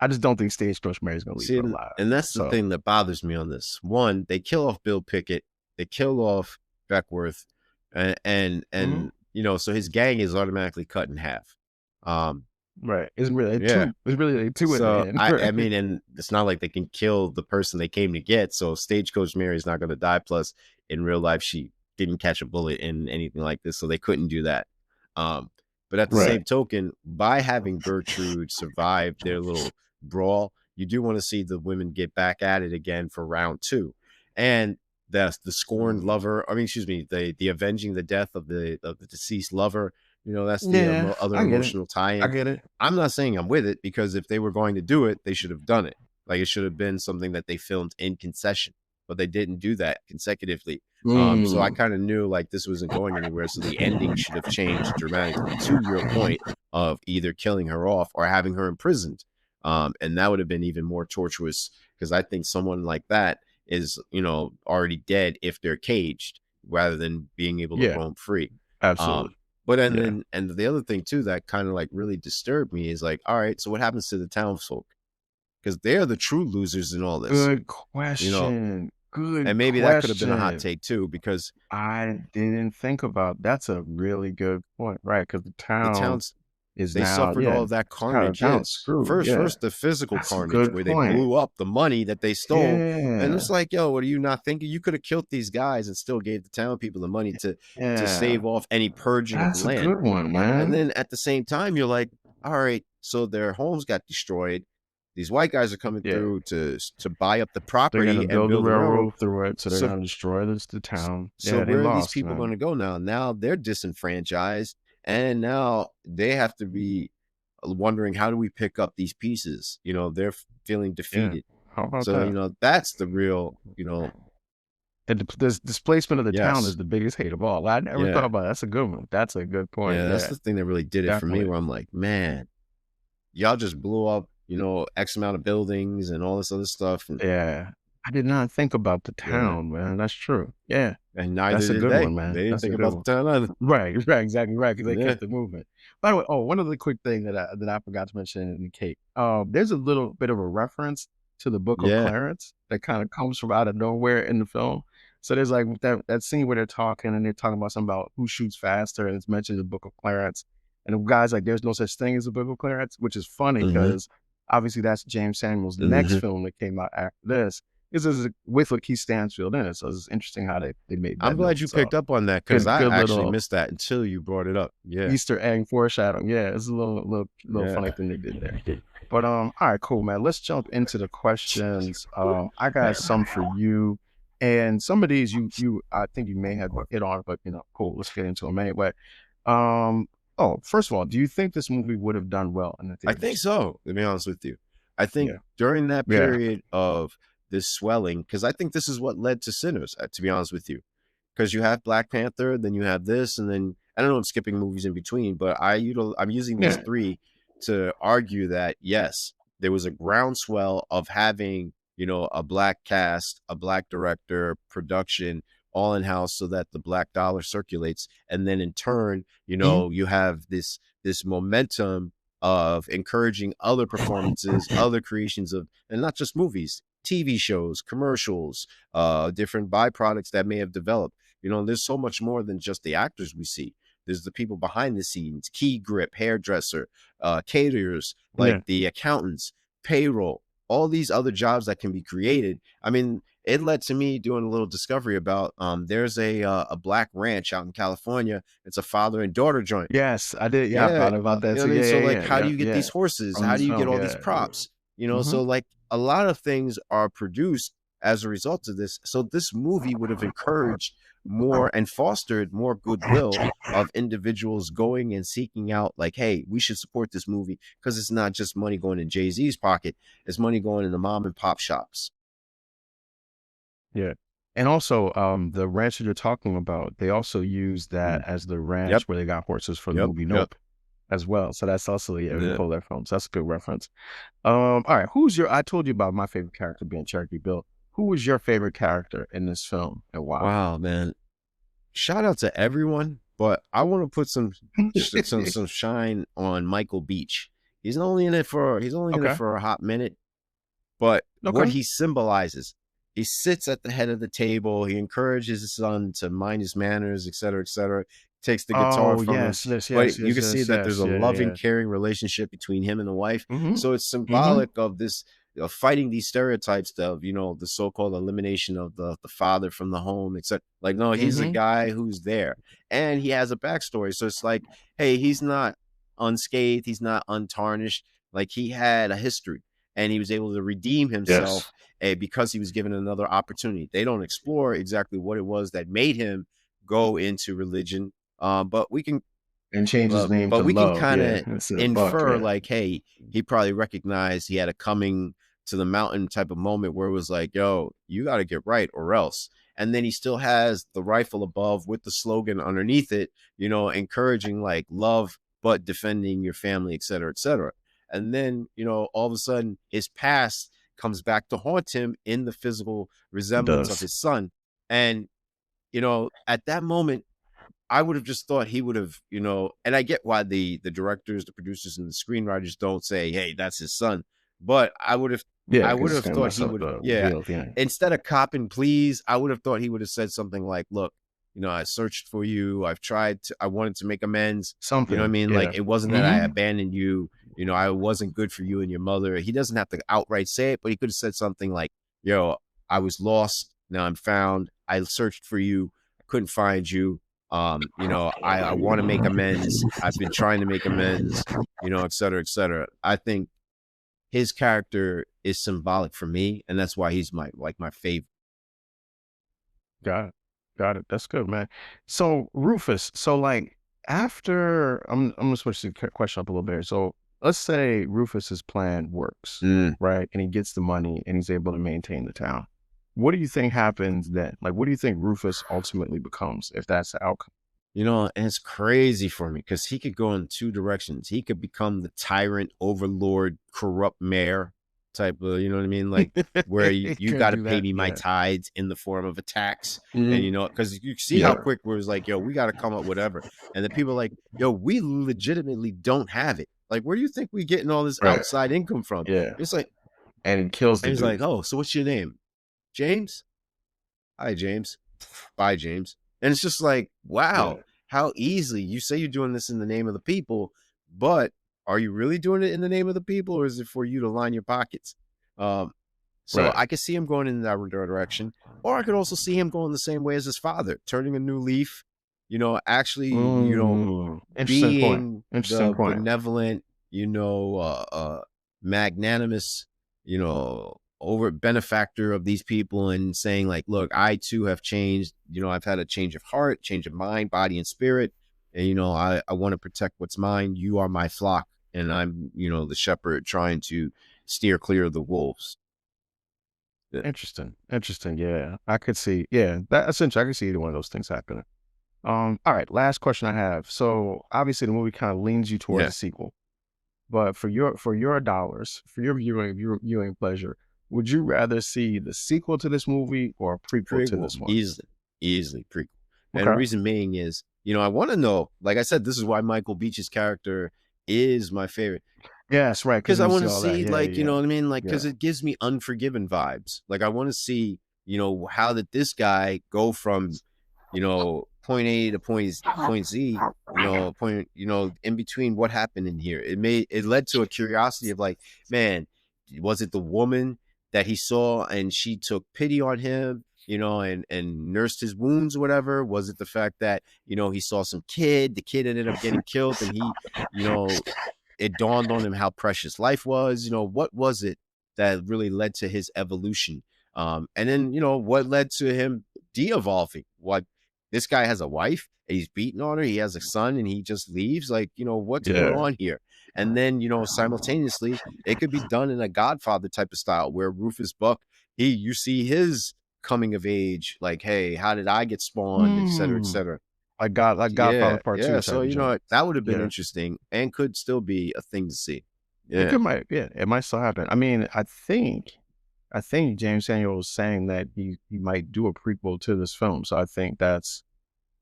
I just don't think Stagecoach Mary's gonna leave See, her alive. and that's the So thing that bothers me on this. One, they kill off Bill Pickett, they kill off Beckworth, mhm. so his gang is automatically cut in half. Um, Right. It's really yeah. two. It's really like two at the So end. I Right. mean, and it's not like they can kill the person they came to get. So Stagecoach Mary is not going to die. Plus, in real life, she didn't catch a bullet in anything like this, so they couldn't do that. Um, but at the Right. same token, by having Gertrude survive their little brawl, you do want to see the women get back at it again for round two, and the scorned lover. I mean, excuse me, the avenging the death of the deceased lover. That's the Yeah, other I get it. emotional I tie-in. get it. I'm not saying I'm with it, because if they were going to do it, they should have done it. Like, it should have been something that they filmed in concession, but they didn't do that consecutively. So I Mm, kind of knew like this wasn't going anywhere. So the ending should have changed dramatically, to your point of either killing her off or having her imprisoned. And that would have been even more tortuous, because I think someone like that is, already dead if they're caged, rather than being able to yeah, roam free. Um, absolutely. but Yeah. and the other thing too that kind of like really disturbed me is like, all right, so what happens to the townsfolk? Because they're the true losers in all this, Good you know. question. Good And maybe that could have been a hot question. take too, because I didn't think about that's a really good point, right? Because the the town towns, is they now, suffered all yeah, of that it's kind of carnage. town Yeah, screwed. first, Yeah, first the physical that's a carnage good where they point. blew up the money that they stole, and Yeah, it's like, yo, what are you not thinking? You could have killed these guys and still gave the town people the money to yeah, save off any purging of the that's a land. good one, And man. then at the same time, you're like, all right, so their homes got destroyed. These white guys are coming Yeah, through to buy up the they're gonna property and build the build the railroad. railroad through it, so they're So gonna destroy the town. so Yeah, they where are these lost, people going man. to go now? Now they're disenfranchised, and now they have to be wondering, how do we pick up these pieces? They're feeling Yeah, defeated. how about So that? that's the real, And this displacement of the town is yes, the biggest hate of all. I never thought yeah, about it. That's a good one. That's a good point. yeah. That's Yeah, the thing that really did it for me. definitely. Where I'm like, man, y'all just blew up, X amount of buildings and all this other stuff, and Yeah. I did not think about the yeah. town, man. That's true. Yeah. And neither That's a did good they. one, man. They didn't That's a think good about one. the town either. Right, right, exactly right, because they Yeah. kept it moving. By the way, one other quick thing that I forgot to mention in the cake. There's a little bit of a reference to the Book of Yeah. Clarence that kind of comes from out of nowhere in the film. So there's like that scene where they're talking and they're talking about something about who shoots faster, and it's mentioned the Book of Clarence. And the guy's like, "There's no such thing as a Book of Clarence," which is funny Hmm. because obviously that's James Samuel's next Hmm. film that came out after this. This is with LaKeith Stansfield in it, so it's interesting how they made I'm that glad note. you So picked up on that, because good, I good actually little missed that until you brought it up. Yeah. Easter egg foreshadowing. Yeah, it's a little Yeah. funny thing they did there. But all right, cool, man. Let's jump into the questions. I got some for you, and some of these you I think you may have hit on, but cool. Let's get into them anyway. First of all, do you think this movie would have done well in the I think theaters? so, to be honest with you. I think Yeah, during that yeah, period of this swelling, because I think this is what led to Sinners, to be honest with you. Because you have Black Panther, then you have this, and then I don't know, I'm skipping movies in between, but I'm using these yeah. three to argue that yes, there was a groundswell of having, a black cast, a black director, production, all in house, so that the black dollar circulates, and then in turn, Mhm. you have this momentum of encouraging other performances, other creations of, and not just movies, TV shows, commercials, different byproducts that may have developed. There's so much more than just the actors we see. There's the people behind the scenes, key grip, hairdresser, caterers, like Yeah, the accountants, payroll, all these other jobs that can be created. I mean, it led to me doing a little discovery about there's a black ranch out in California. It's a father and daughter joint. Yes, I did. Yeah, I Yeah, thought about you that know too. what I mean? Yeah, So yeah, like, yeah, how do yeah, you get yeah. these horses? From How this do you get film, all these yeah. props? You know, Mm-hmm. so like a lot of things are produced as a result of this. So this movie would have encouraged more and fostered more goodwill of individuals going and seeking out like, hey, we should support this movie because it's not just money going in JayZ's pocket, it's money going in the mom and pop shops. Yeah. And also, the ranch that you're talking about, they also use that Mm. as the Yep. ranch where they got horses for the Yep. movie Yep. Nope as well. So that's also, yeah, we Yeah. pull that from. So that's a good reference. All right. I told you about my favorite character being Cherokee Bill. Who was your favorite character in this film and why? Wow, man. Shout out to everyone, but I want to put some shine on Michael Beach. He's only in it Okay. for a hot minute, but what Okay. he symbolizes, he sits at the head of the table. He encourages his son to mind his manners, et cetera, et cetera. Takes the guitar Oh, from him, yes, yes, but yes, you yes, can see yes, that there's yes. a Yeah, loving, yeah. caring relationship between him and the wife. Mm-hmm. So it's Mm-hmm. symbolic of this fighting these stereotypes of the so-called elimination of the father from the home, etc. Like, no, he's a Mm-hmm. guy who's there, and he has a backstory. So it's like, hey, he's not unscathed, he's not untarnished. Like, he had a history, and he was able to redeem Yes. himself because he was given another opportunity. They don't explore exactly what it was that made him go into religion, but we can And change his name but to we can Love. kind Yeah. of Instead of Buck. infer Yeah. like, hey, he probably recognized he had a coming to the mountain type of moment where it was like, yo, you got to get right or else. And then he still has the rifle above with the slogan underneath it, encouraging like love, but defending your family, et cetera, et cetera. And then, all of a sudden his past comes back to haunt him in the physical It resemblance of does. his son. And, at that moment, I would have just thought he would have, and I get why the directors, the producers, and the screenwriters don't say, "Hey, that's his son," but Yeah, I would because it's have gonna thought mess he up would, the yeah, reveal at the end. instead of cop and please, I would have thought he would have said something like, "Look, I searched for you. I wanted to make amends. You know what I Something. mean? Like, Yeah. it wasn't that I Mm-hmm. abandoned you. I wasn't good for you and your mother." He doesn't have to outright say it, but he could have said something like, "Yo, I was lost. Now I'm found. I searched for you. I couldn't find you. I want to make amends. I've been trying to make amends, et cetera, et cetera." I think his character is symbolic for me, and that's why he's my favorite. Got it. Got it. That's good, man. So Rufus, so like after I'm gonna switch the question up a little bit. So let's say Rufus's plan works, Mm. right? And he gets the money and he's able to maintain the town. What do you think happens then? Like, what do you think Rufus ultimately becomes if that's the outcome? And it's crazy for me because he could go in two directions. He could become the tyrant, overlord, corrupt mayor type of, you know what I mean? Like, where He you could got to do pay that. me my Yeah. tides in the form of a tax. And, Mhm. because you see how Yeah. quick where it's like, yo, we got to come up with whatever. And the people are like, yo, we legitimately don't have it. Like, where do you think we getting all this Right. outside income from? Yeah. It's like, And it kills and the he's like, dude. oh, so what's your name? James? Hi, James. Bye, James. And it's just like, wow, Yeah. how easily you say you're doing this in the name of the people, but are you really doing it in the name of the people, or is it for you to line your pockets? So Right. I could see him going in that direction, or I could also see him going the same way as his father, turning a new leaf, actually, Interesting point. being Interesting the point. benevolent, magnanimous, over benefactor of these people and saying like, look, I too have changed. I've had a change of heart, change of mind, body, and spirit. And, I want to protect what's mine. You are my flock. And I'm, the shepherd trying to steer clear of the wolves. Yeah. Interesting. Interesting. Yeah. I could see. Yeah. That essentially I could see either one of those things happening. All right, last question I have. So obviously the movie kind of leans you towards Yeah. a sequel. But for your dollars, for your viewing pleasure, would you rather see the sequel to this movie or a prequel to Prequel, this one? easily prequel. And the Okay. reason being is, I want to know, like I said, this is why Michael Beach's character is my favorite. Yes, right. Because Because I we want see to all that. see, Yeah, like, you yeah, know what I mean? Like, yeah. because it gives me Unforgiven vibes. Like, I want to see, how did this guy go from, point A to point Z, in between what happened in here. It led to a curiosity of like, man, was it the woman? that he saw and she took pity on him, and nursed his wounds or whatever? Was it the fact that, he saw some kid, the kid ended up getting killed, and he, it dawned on him how precious life was? What was it that really led to his evolution? And then, what led to him de-evolving? What, this guy has a wife, he's beating on her, he has a son, and he just leaves? Like, what's going on here? And then, simultaneously, it could be done in a Godfather type of style where Rufus Buck, you see his coming of age, like, hey, how did I get spawned, et cetera, et cetera. Like Godfather Part 2. So, that would have been interesting and could still be a thing to see. Yeah. It might still happen. I mean, I think James Samuel was saying that he might do a prequel to this film. So I think that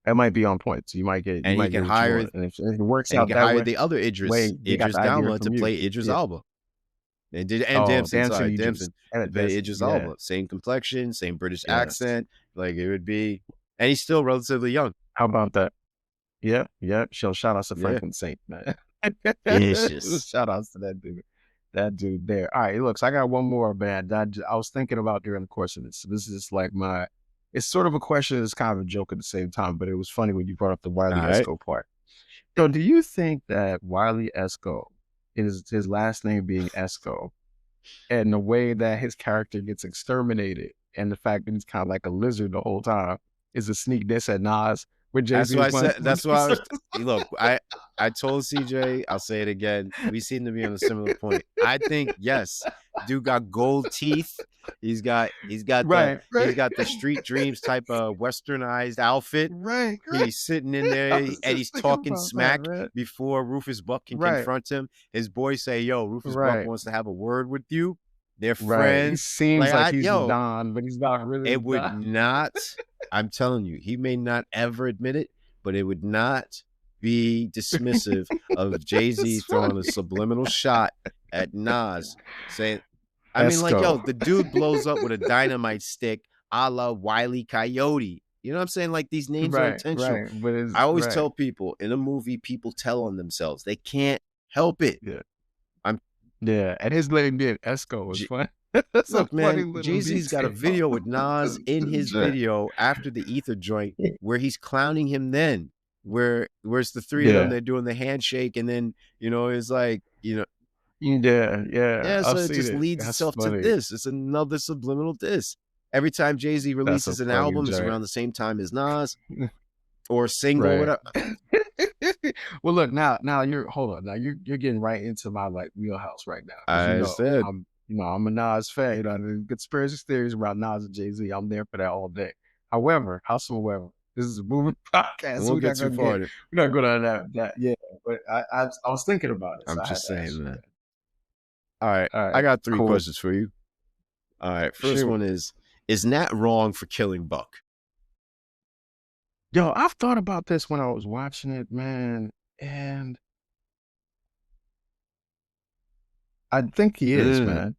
might be on point. So you might get, and you can hire, and if it works out, can hire the other Idris Elba to play Idris Elba. And Damson, Idris Elba, same complexion, same British accent. Like, it would be, and he's still relatively young. How about that? Yeah. Shout out to Franklin Saint, man. Shout outs to that dude there. All right, look, so I got one more, man. I was thinking about during the course of this. So this is just like it's sort of a question. It's kind of a joke at the same time, but it was funny when you brought up the Wiley Esco part. So do you think that Wiley Esco, is his last name being Esco, and the way that his character gets exterminated, and the fact that he's kind of like a lizard the whole time, is a sneak diss at Nas? That's why I said. That's why I was. Look, I told CJ. I'll say it again. We seem to be on a similar point. I think yes, dude got gold teeth. He's got he's got the Street Dreams type of westernized outfit. Right. He's sitting in there and he's talking smack before Rufus Buck can confront him. His boys say, "Yo, Rufus Buck wants to have a word with you." They're friends. He seems like he's Don, but he's not really. It would not. I'm telling you, he may not ever admit it, but it would not be dismissive of JayZ throwing a subliminal shot at Nas, saying, I mean, like, yo, the dude blows up with a dynamite stick, a la Wile E. Coyote. You know what I'm saying? Like, these names are intentional. But I always tell people, in a movie, people tell on themselves. They can't help it. And his name being Esco was fun. Look, man, JayZ's got a video with Nas in his video after the Ether joint where he's clowning him then, where's the three of them, they're doing the handshake, and then, it's like, so it just leads itself to this. It's another subliminal diss. Every time JayZ releases an album, it's around the same time as Nas, or a single, whatever. Well, look, now hold on. Now you're getting right into my wheelhouse right now. I said, I'm a Nas fan. The conspiracy theories around Nas and JayZ, I'm there for that all day. However, this is a moving podcast. We'll get too far. We're not going to that. Yeah, but I was thinking about it. I'm just saying that. All right, I got three questions for you. All right, first one is Nat wrong for killing Buck? Yo, I've thought about this when I was watching it, man, and I think he is, man.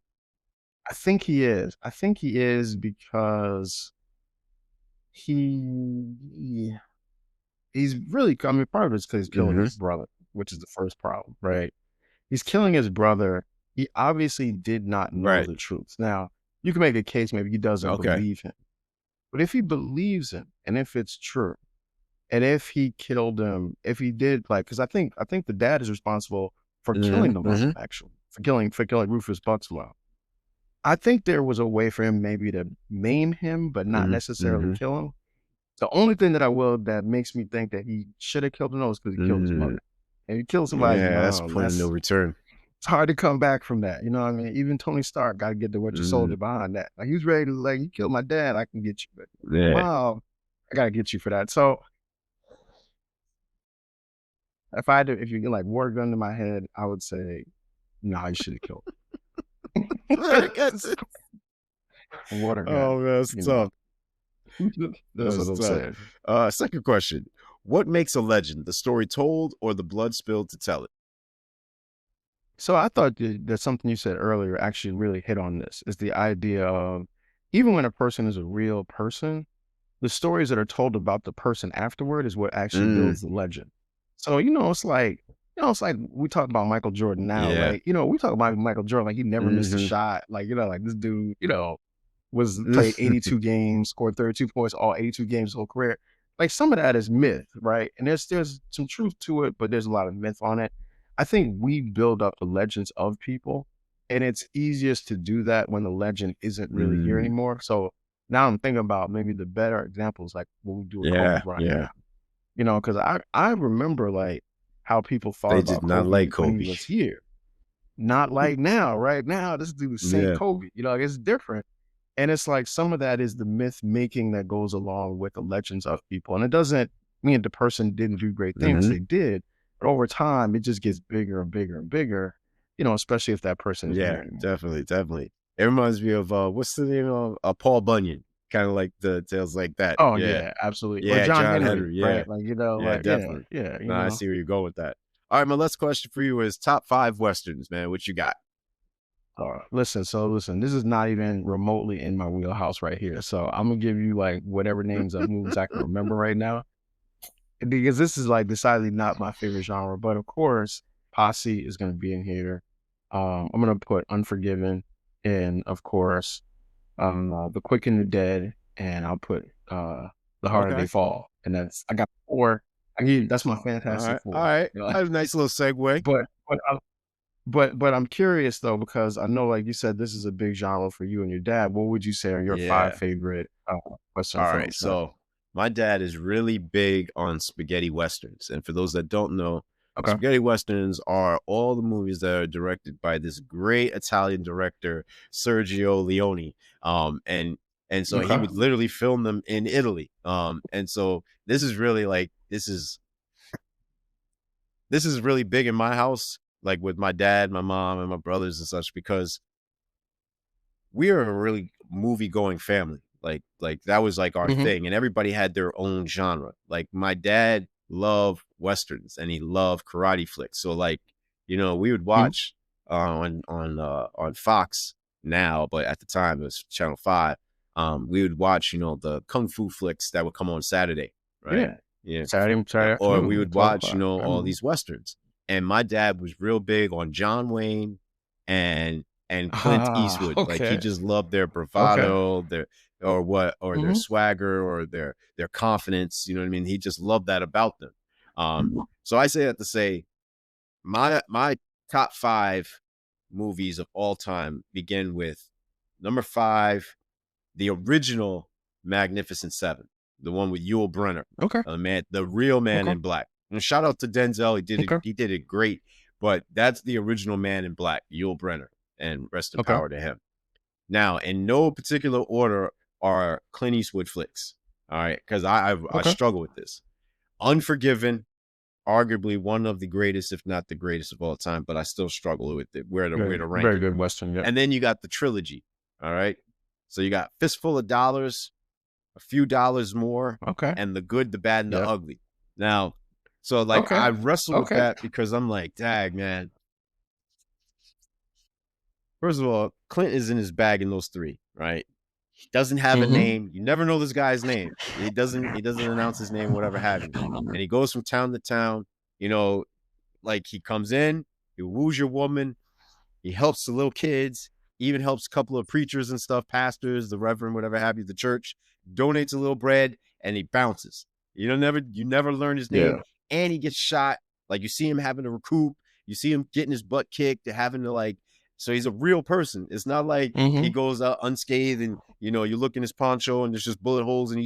I think he is. I think he is because he's really, part of it's because he's killing his brother, which is the first problem, right? He's killing his brother. He obviously did not know the truth. Now, you can make a case maybe he doesn't believe him. But if he believes him, and if it's true, and if he killed him, if he did, because I think the dad is responsible for killing the mom, actually, for killing Rufus Buck's mom. I think there was a way for him maybe to maim him, but not necessarily kill him. The only thing that makes me think that he should have killed him is because he killed his mother. And he killed somebody. That's point of no return. It's hard to come back from that. You know what I mean? Even Tony Stark got to get the Winter Soldier behind that. Like, he was ready to, you killed my dad, I can get you. But wow, I got to get you for that. So if you get water gun to my head, I would say, no, you should have killed him. Water gun. Oh, man, that's tough. That's what I'm saying. Second question. What makes a legend? The story told or the blood spilled to tell it? So I thought that something you said earlier actually really hit on this, is the idea of, even when a person is a real person, the stories that are told about the person afterward is what actually builds the legend. So, it's like, it's like we talk about Michael Jordan now. Yeah. Like, we talk about Michael Jordan like he never missed a Mm-hmm. shot. Like, like this dude, was played 82 games, scored 32 points all 82 games his whole career. Like some of that is myth, right? And there's some truth to it, but there's a lot of myth on it. I think we build up the legends of people, and it's easiest to do that when the legend isn't really here anymore. So now I'm thinking about maybe the better examples, like what we do with Kobe Yeah, Bryant yeah. now. Because I remember like how people thought They did about not Kobe like when he Kobe. was here. Not like now, right now, this dude Saint Yeah. Kobe. Like it's different. And it's like some of that is the myth making that goes along with the legends of people. And it doesn't mean the person didn't do great things. They did. But over time, it just gets bigger and bigger and bigger, especially if that person isn't here Yeah, anymore. definitely. It reminds me of what's the name of Paul Bunyan? Kind of like the tales like that. Oh, Yeah. yeah, absolutely. Or Yeah, John John Henry, Henry. Yeah. right? Like, Yeah, like, definitely. yeah, No, I see where you're going with that. All right, my last question for you is top 5 Westerns, man. What you got? Listen, this is not even remotely in my wheelhouse right here. So I'm gonna give you like whatever names of movies I can remember right now. Because this is like decidedly not my favorite genre, but of course, Posse is gonna be in here. I'm gonna put Unforgiven and of course, The Quick and the Dead, and I'll put The Harder They Okay. Fall. And I got 4. That's my All Fantastic right. 4. All right. That's a nice little segue. But I'm curious though, because I know, like you said, this is a big genre for you and your dad. What would you say are your 5 Yeah. favorite Western All right. films? So my dad is really big on spaghetti westerns. And for those that don't know, Okay. spaghetti westerns are all the movies that are directed by this great Italian director, Sergio Leone. And so he would literally film them in Italy. And so this is really like this is really big in my house, like with my dad, my mom, and my brothers and such, because we are a really movie going family. Like that was like our thing, and everybody had their own genre. Like my dad loved westerns and he loved karate flicks. So like, we would watch on Fox now, but at the time it was Channel 5. We would watch, the kung fu flicks that would come on Saturday, right? Yeah. Saturday Or we afternoon, would 12 watch, o'clock. all these westerns. And my dad was real big on John Wayne and Clint Eastwood. Like he Okay. just loved their Okay. bravado, their their swagger or their confidence. You know what I mean? He just loved that about them. So I say that to say my top 5 movies of all time begin with number 5, the original Magnificent Seven, the one with Yul Brynner, Okay. the real Man Okay. in Black. And shout out to Denzel, he did it great. But that's the original Man in Black, Yul Brynner, and rest in power to him. Now, in no particular order are Clint Eastwood flicks. All right, because I struggle with this. Unforgiven, arguably one of the greatest, if not the greatest of all time, but I still struggle with it. Where to rank Very it. good Western, yeah. And then you got the trilogy. All right. So you got Fistful of Dollars, A Few Dollars More, and The Good, the Bad, and the Ugly. Now, so like I wrestle with that because I'm like, dag, man. First of all, Clint is in his bag in those 3, right? He doesn't have a name. You never know this guy's name. He doesn't announce his name, whatever have you. And he goes from town to town, like he comes in, he woos your woman, he helps the little kids, even helps a couple of preachers and stuff, pastors, the reverend, whatever have you, the church, donates a little bread, and he bounces. You never learn his name, and he gets shot. Like you see him having to recoup, you see him getting his butt kicked, having to like. So he's a real person. It's not like he goes out unscathed, and you look in his poncho and there's just bullet holes, and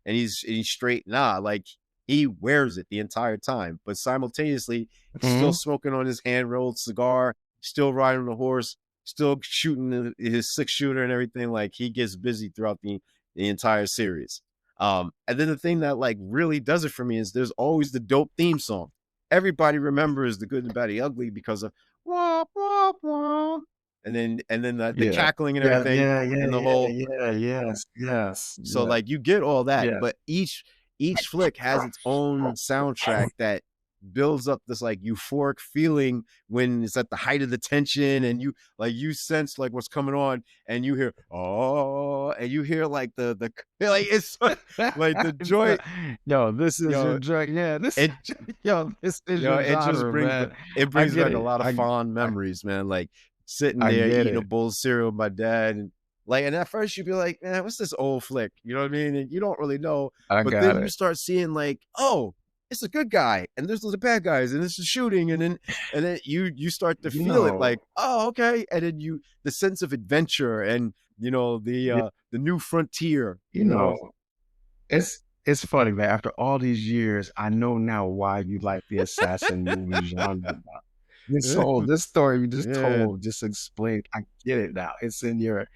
he's straight. Nah, like he wears it the entire time, but simultaneously still smoking on his hand rolled cigar, still riding on a horse, still shooting his 6-shooter and everything. Like he gets busy throughout the entire series. And then the thing that like really does it for me is there's always the dope theme song. Everybody remembers The Good, the Bad, the Ugly because of wah, wah, wah. And then the cackling and everything and the whole yes. So like you get all that, but each flick has its own soundtrack that builds up this like euphoric feeling when it's at the height of the tension, and you sense like what's coming on, and you hear and you hear like the like it's like the joy. Yo, this is Yo, your joint. Yeah, this it yo, this is yo, your it just genre, brings man. it I brings get back a it. lot of fond memories, man. Like sitting I there get eating a it. bowl of cereal with my dad, and like, and at first you'd be like, man, what's this old flick? You know what I mean? And you don't really know. I But got then you it. start seeing like, oh, it's a good guy, and there's the bad guys, and it's a shooting, and then you start to You feel it like, know, oh, okay. And then the sense of adventure, and yeah, the new frontier, you know, it's funny, man. After all these years, I know now why you like the assassin movie genre. This story you just Yeah. told just explained. I get it now. It's in your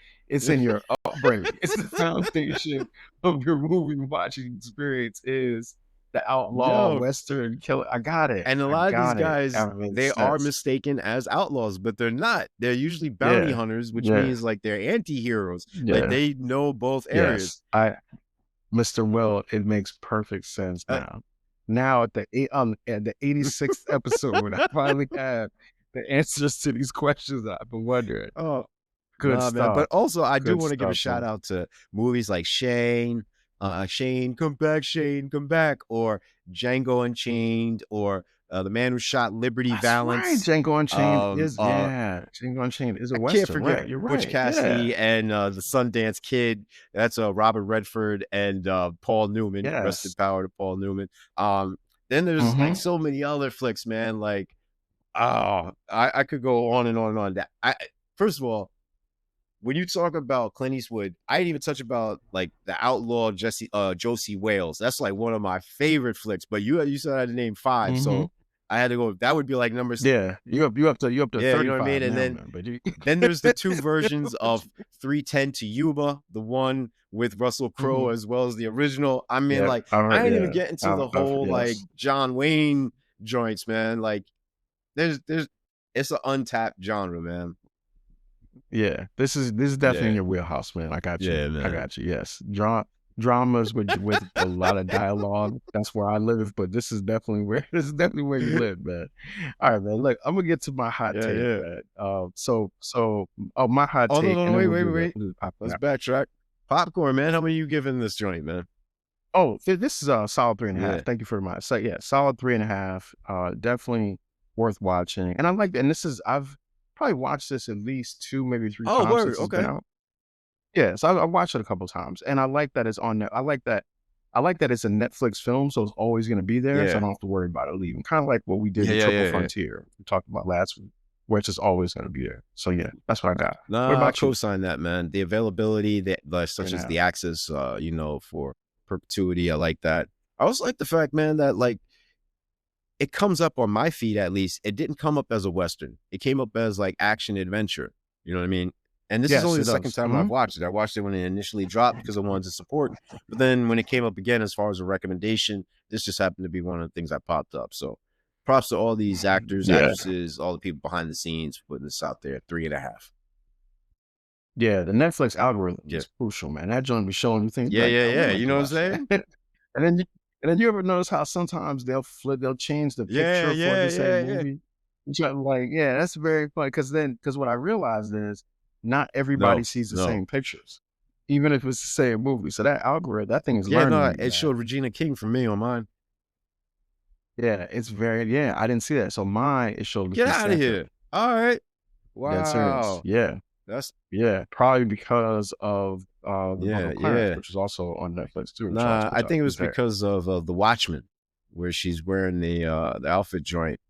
upbringing. It's the foundation of your movie watching experience is the outlaw Yo, Western killer. I got it. and a I lot of these got it. guys, That makes they are sense. mistaken as outlaws, but they're not. They're usually bounty Yeah. hunters, which Yeah. means like they're anti-heroes. Like Yeah. they know both areas. Yes. Mr. Will, it makes perfect sense Uh, now. Now at the 86th episode, I finally have the answers to these questions that I've been wondering. oh, Good nah, man. stuff. But also, I do Good want to give a stuff, shout man. out to movies like Shane, come back, or Django Unchained, or The Man Who Shot Liberty That's right. Valance. Django Unchained is, Uh, Django Unchained is a I can't Western, right? forget You're Butch right. Yeah. Cassidy and the Sundance Kid. That's Robert Redford and Paul Newman. Rest in Yes. power to Paul Newman. Then there's like Mm-hmm. so many other flicks, man. Like, oh, I could go on and on and on. That first of all, when you talk about Clint Eastwood, I didn't even touch about like the outlaw Josie Wales. That's like one of my favorite flicks. But you said I had to name 5, Mm-hmm. so I had to go. That would be like number. Yeah. You up to Yeah, you know what I mean. 35 And now, man. But you then there's the 2 versions of 310 to Yuma, the one with Russell Crowe Mhm. as well as the original. I mean, Yeah. like, All I right. ain't even Yeah. get into the whole like Yes. John Wayne joints, man. Like, there's it's an untapped genre, man. Yeah, this is definitely in Yeah, your wheelhouse, man. I got you. yeah, I man. got you. Yes, dramas with a lot of dialogue. That's where I live, but this is definitely where you live, man. All right, man. Look, I'm gonna get to my hot Yeah, take, yeah. man. My hot Oh no, take, no, and no, then wait, we'll wait, do wait, wait. the Let's popcorn. backtrack. Popcorn, man. How many you giving this joint, man? Oh, this is a solid 3.5. Yeah. Thank you for my so yeah, solid 3.5. Definitely worth watching, and I like that. And I've probably watched this at least 2, maybe 3 Oh, times word. since it's been Okay. out. Yeah, so I watched it a couple times, and I like that it's on there. I like that it's a Netflix film, so it's always gonna be there, so I Yeah. don't have to worry about it leaving. Kind of like what we did Yeah, in yeah, Triple yeah, yeah. Frontier we talked about last week, where it's just always gonna be there. So yeah, that's what I got. What Nah, I about you? co-sign that, man. The availability, such as 3.5. the access, for perpetuity. I like that. I also like the fact, man, that like it comes up on my feed at least. It didn't come up as a Western. It came up as like action adventure. You know what I mean? And this is Yes, only it the second does. time I've watched it. I watched it when it initially dropped because I wanted to support. But then when it came up again as far as a recommendation, this just happened to be one of the things that popped up. So props to all these actors, Yeah, actresses, all the people behind the scenes for putting this out there. 3.5. yeah. The Netflix algorithm Yeah. is crucial, man. That joint be showing you things Yeah, like, yeah, oh, we yeah. like You to know what I'm watch saying? that. And then you ever notice how sometimes they'll change the Yeah, picture for yeah, the same yeah, yeah. movie? Like, yeah, that's very funny. Because what I realized is not everybody No, sees the no. same pictures, even if it's the same movie. So that algorithm, that thing is Yeah, learning no, you, it man. showed Regina King for me on mine. Yeah, it's very yeah. I didn't see that. So mine it showed Get LaKeith out of Stansfield. here. All right. Dead serious. Wow. Yeah, That's yeah. Probably because of the book yeah, of Clarence, yeah. which is also on Netflix too, Nah, I which I think it was compare. because of The Watchmen, where she's wearing the outfit joint.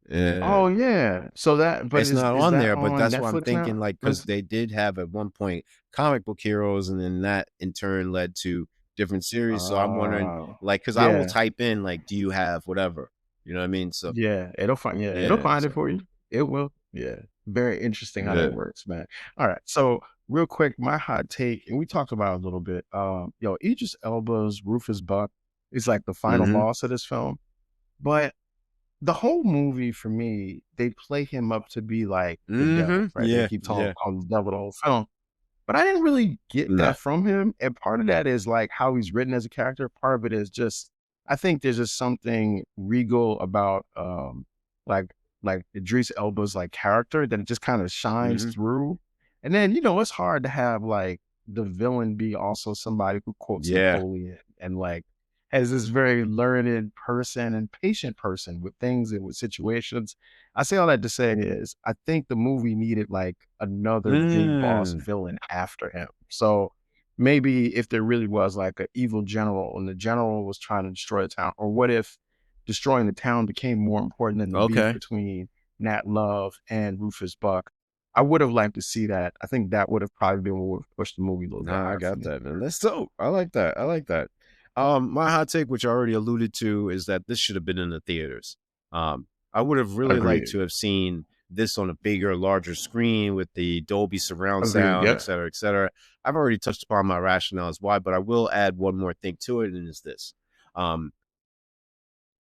Yeah. Oh yeah. So that, but It's not is on that there, but on that's why I'm Netflix now? thinking, like, because they did have at one point comic book heroes, and then that in turn led to different series. So I'm wondering, like, because I will Yeah, type in, like, do you have whatever? You know what I mean? So, yeah. It'll yeah. find it So, for you. It will. Yeah. Very interesting how that yeah. works, man. All right. So real quick, my hot take, and we talked about it a little bit. Idris Elba's Rufus Buck is like the final Mm-hmm. boss of this film. But the whole movie for me, they play him up to be like the devil, Mm-hmm. right? They Yeah. keep Yeah. calling the devil the whole film. But I didn't really get No. that from him. And part of that is like how he's written as a character. Part of it is just I think there's just something regal about like Idris Elba's like character that it just kind of shines Hmm. through. And then, it's hard to have like the villain be also somebody who quotes Yeah. Napoleon and like has this very learned person and patient person with things and with situations. I say all that to say is I think the movie needed like another big boss Mm. villain after him. So maybe if there really was like an evil general and the general was trying to destroy the town, or what if destroying the town became more important than the beef Okay. between Nat Love and Rufus Buck? I would have liked to see that. I think that would have probably been what would have pushed the movie a little bit Nah, I higher for got me. that, man. That's dope. I like that. I like that. My hot take, which I already alluded to, is that this should have been in the theaters. I would have really liked Agreed. to have seen this on a bigger, larger screen with the Dolby surround Agreed. sound, et Yep. cetera, et cetera. I've already touched upon my rationales why, but I will add one more thing to it, and it's this. Um,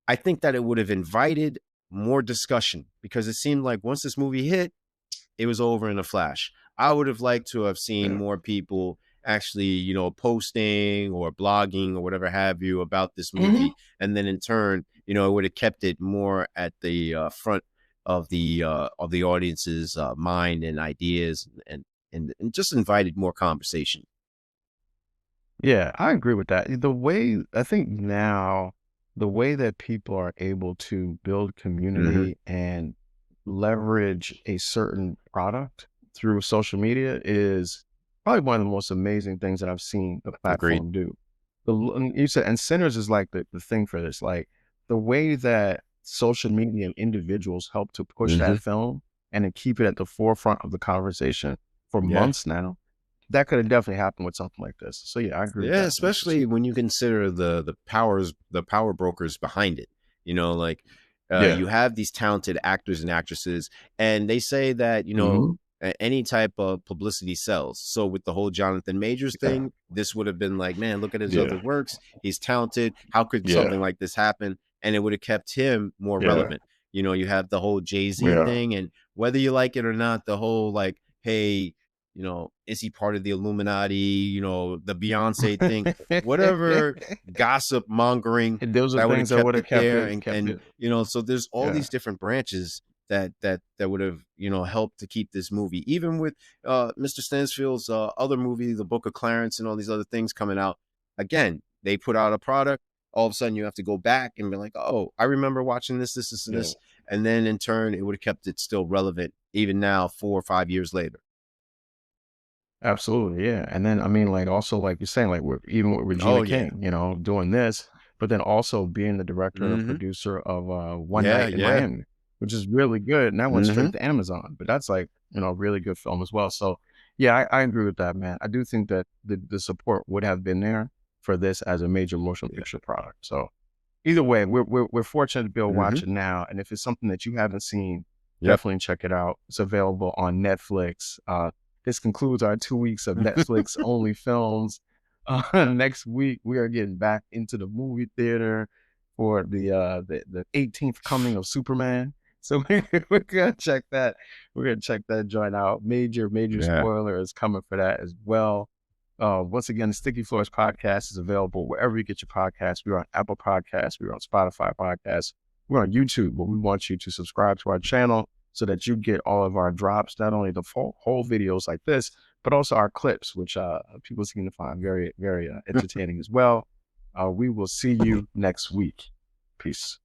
I think that it would have invited more discussion because it seemed like once this movie hit, it was over in a flash. I would have liked to have seen Yeah. more people actually, posting or blogging or whatever have you about this Mhm. movie, and then in turn, it would have kept it more at the front of the audience's mind and ideas, and just invited more conversation. Yeah, I agree with that. The way I think now, the way that people are able to build Hmm. community and leverage a certain product through social media is probably one of the most amazing things that I've seen the Agreed. platform do. And you said, and Sinners is like the thing for this, like the way that social media and individuals help to push Hmm. that film and to keep it at the forefront of the conversation for Yeah. months now. That could have definitely happened with something like this. So yeah, I agree with Yeah, that 100%. especially when you consider the power brokers behind it. Like Yeah. you have these talented actors and actresses, and they say that Mhm. any type of publicity sells. So with the whole Johnathan Majors Yeah. thing, this would have been like, man, look at his other Yeah. works. He's talented. How could Yeah. something like this happen? And it would have kept him more Yeah. relevant. You have the whole JayZ Yeah. thing, and whether you like it or not, the whole like, hey, is he part of the Illuminati? The Beyonce thing, whatever gossip mongering And those are that would have things that would kept have it there. kept And it. so there's all Yeah. these different branches that would have, helped to keep this movie, even with Mr. Stansfield's other movie, The Book of Clarence, and all these other things coming out. Again, they put out a product. All of a sudden, you have to go back and be like, oh, I remember watching this, and Yeah. this. And then in turn, it would have kept it still relevant, even now, 4 or 5 years later. Absolutely. Yeah. And then I mean, like also like you're saying, like even with Oh Regina yeah. King, doing this, but then also being the director and Hmm. producer of One Yeah, Night in yeah. Miami, which is really good. And that went Hmm. straight to Amazon. But that's like, a really good film as well. So yeah, I agree with that, man. I do think that the support would have been there for this as a major motion Yeah. picture product. So either way, we're fortunate to be able to watch Hmm. it now. And if it's something that you haven't seen, Yep. definitely check it out. It's available on Netflix. This concludes our 2 weeks of Netflix only films. Next week we are getting back into the movie theater for the 18th coming of Superman. So we're gonna check that. We're gonna check that joint out. Major Yeah. spoiler is coming for that as well. Once again, the Sticky Floors podcast is available wherever you get your podcasts. We're on Apple Podcasts. We're on Spotify Podcasts. We're on YouTube, but we want you to subscribe to our channel so that you get all of our drops, not only the whole videos like this, but also our clips, which people seem to find very, very entertaining as well. We will see you next week. Peace.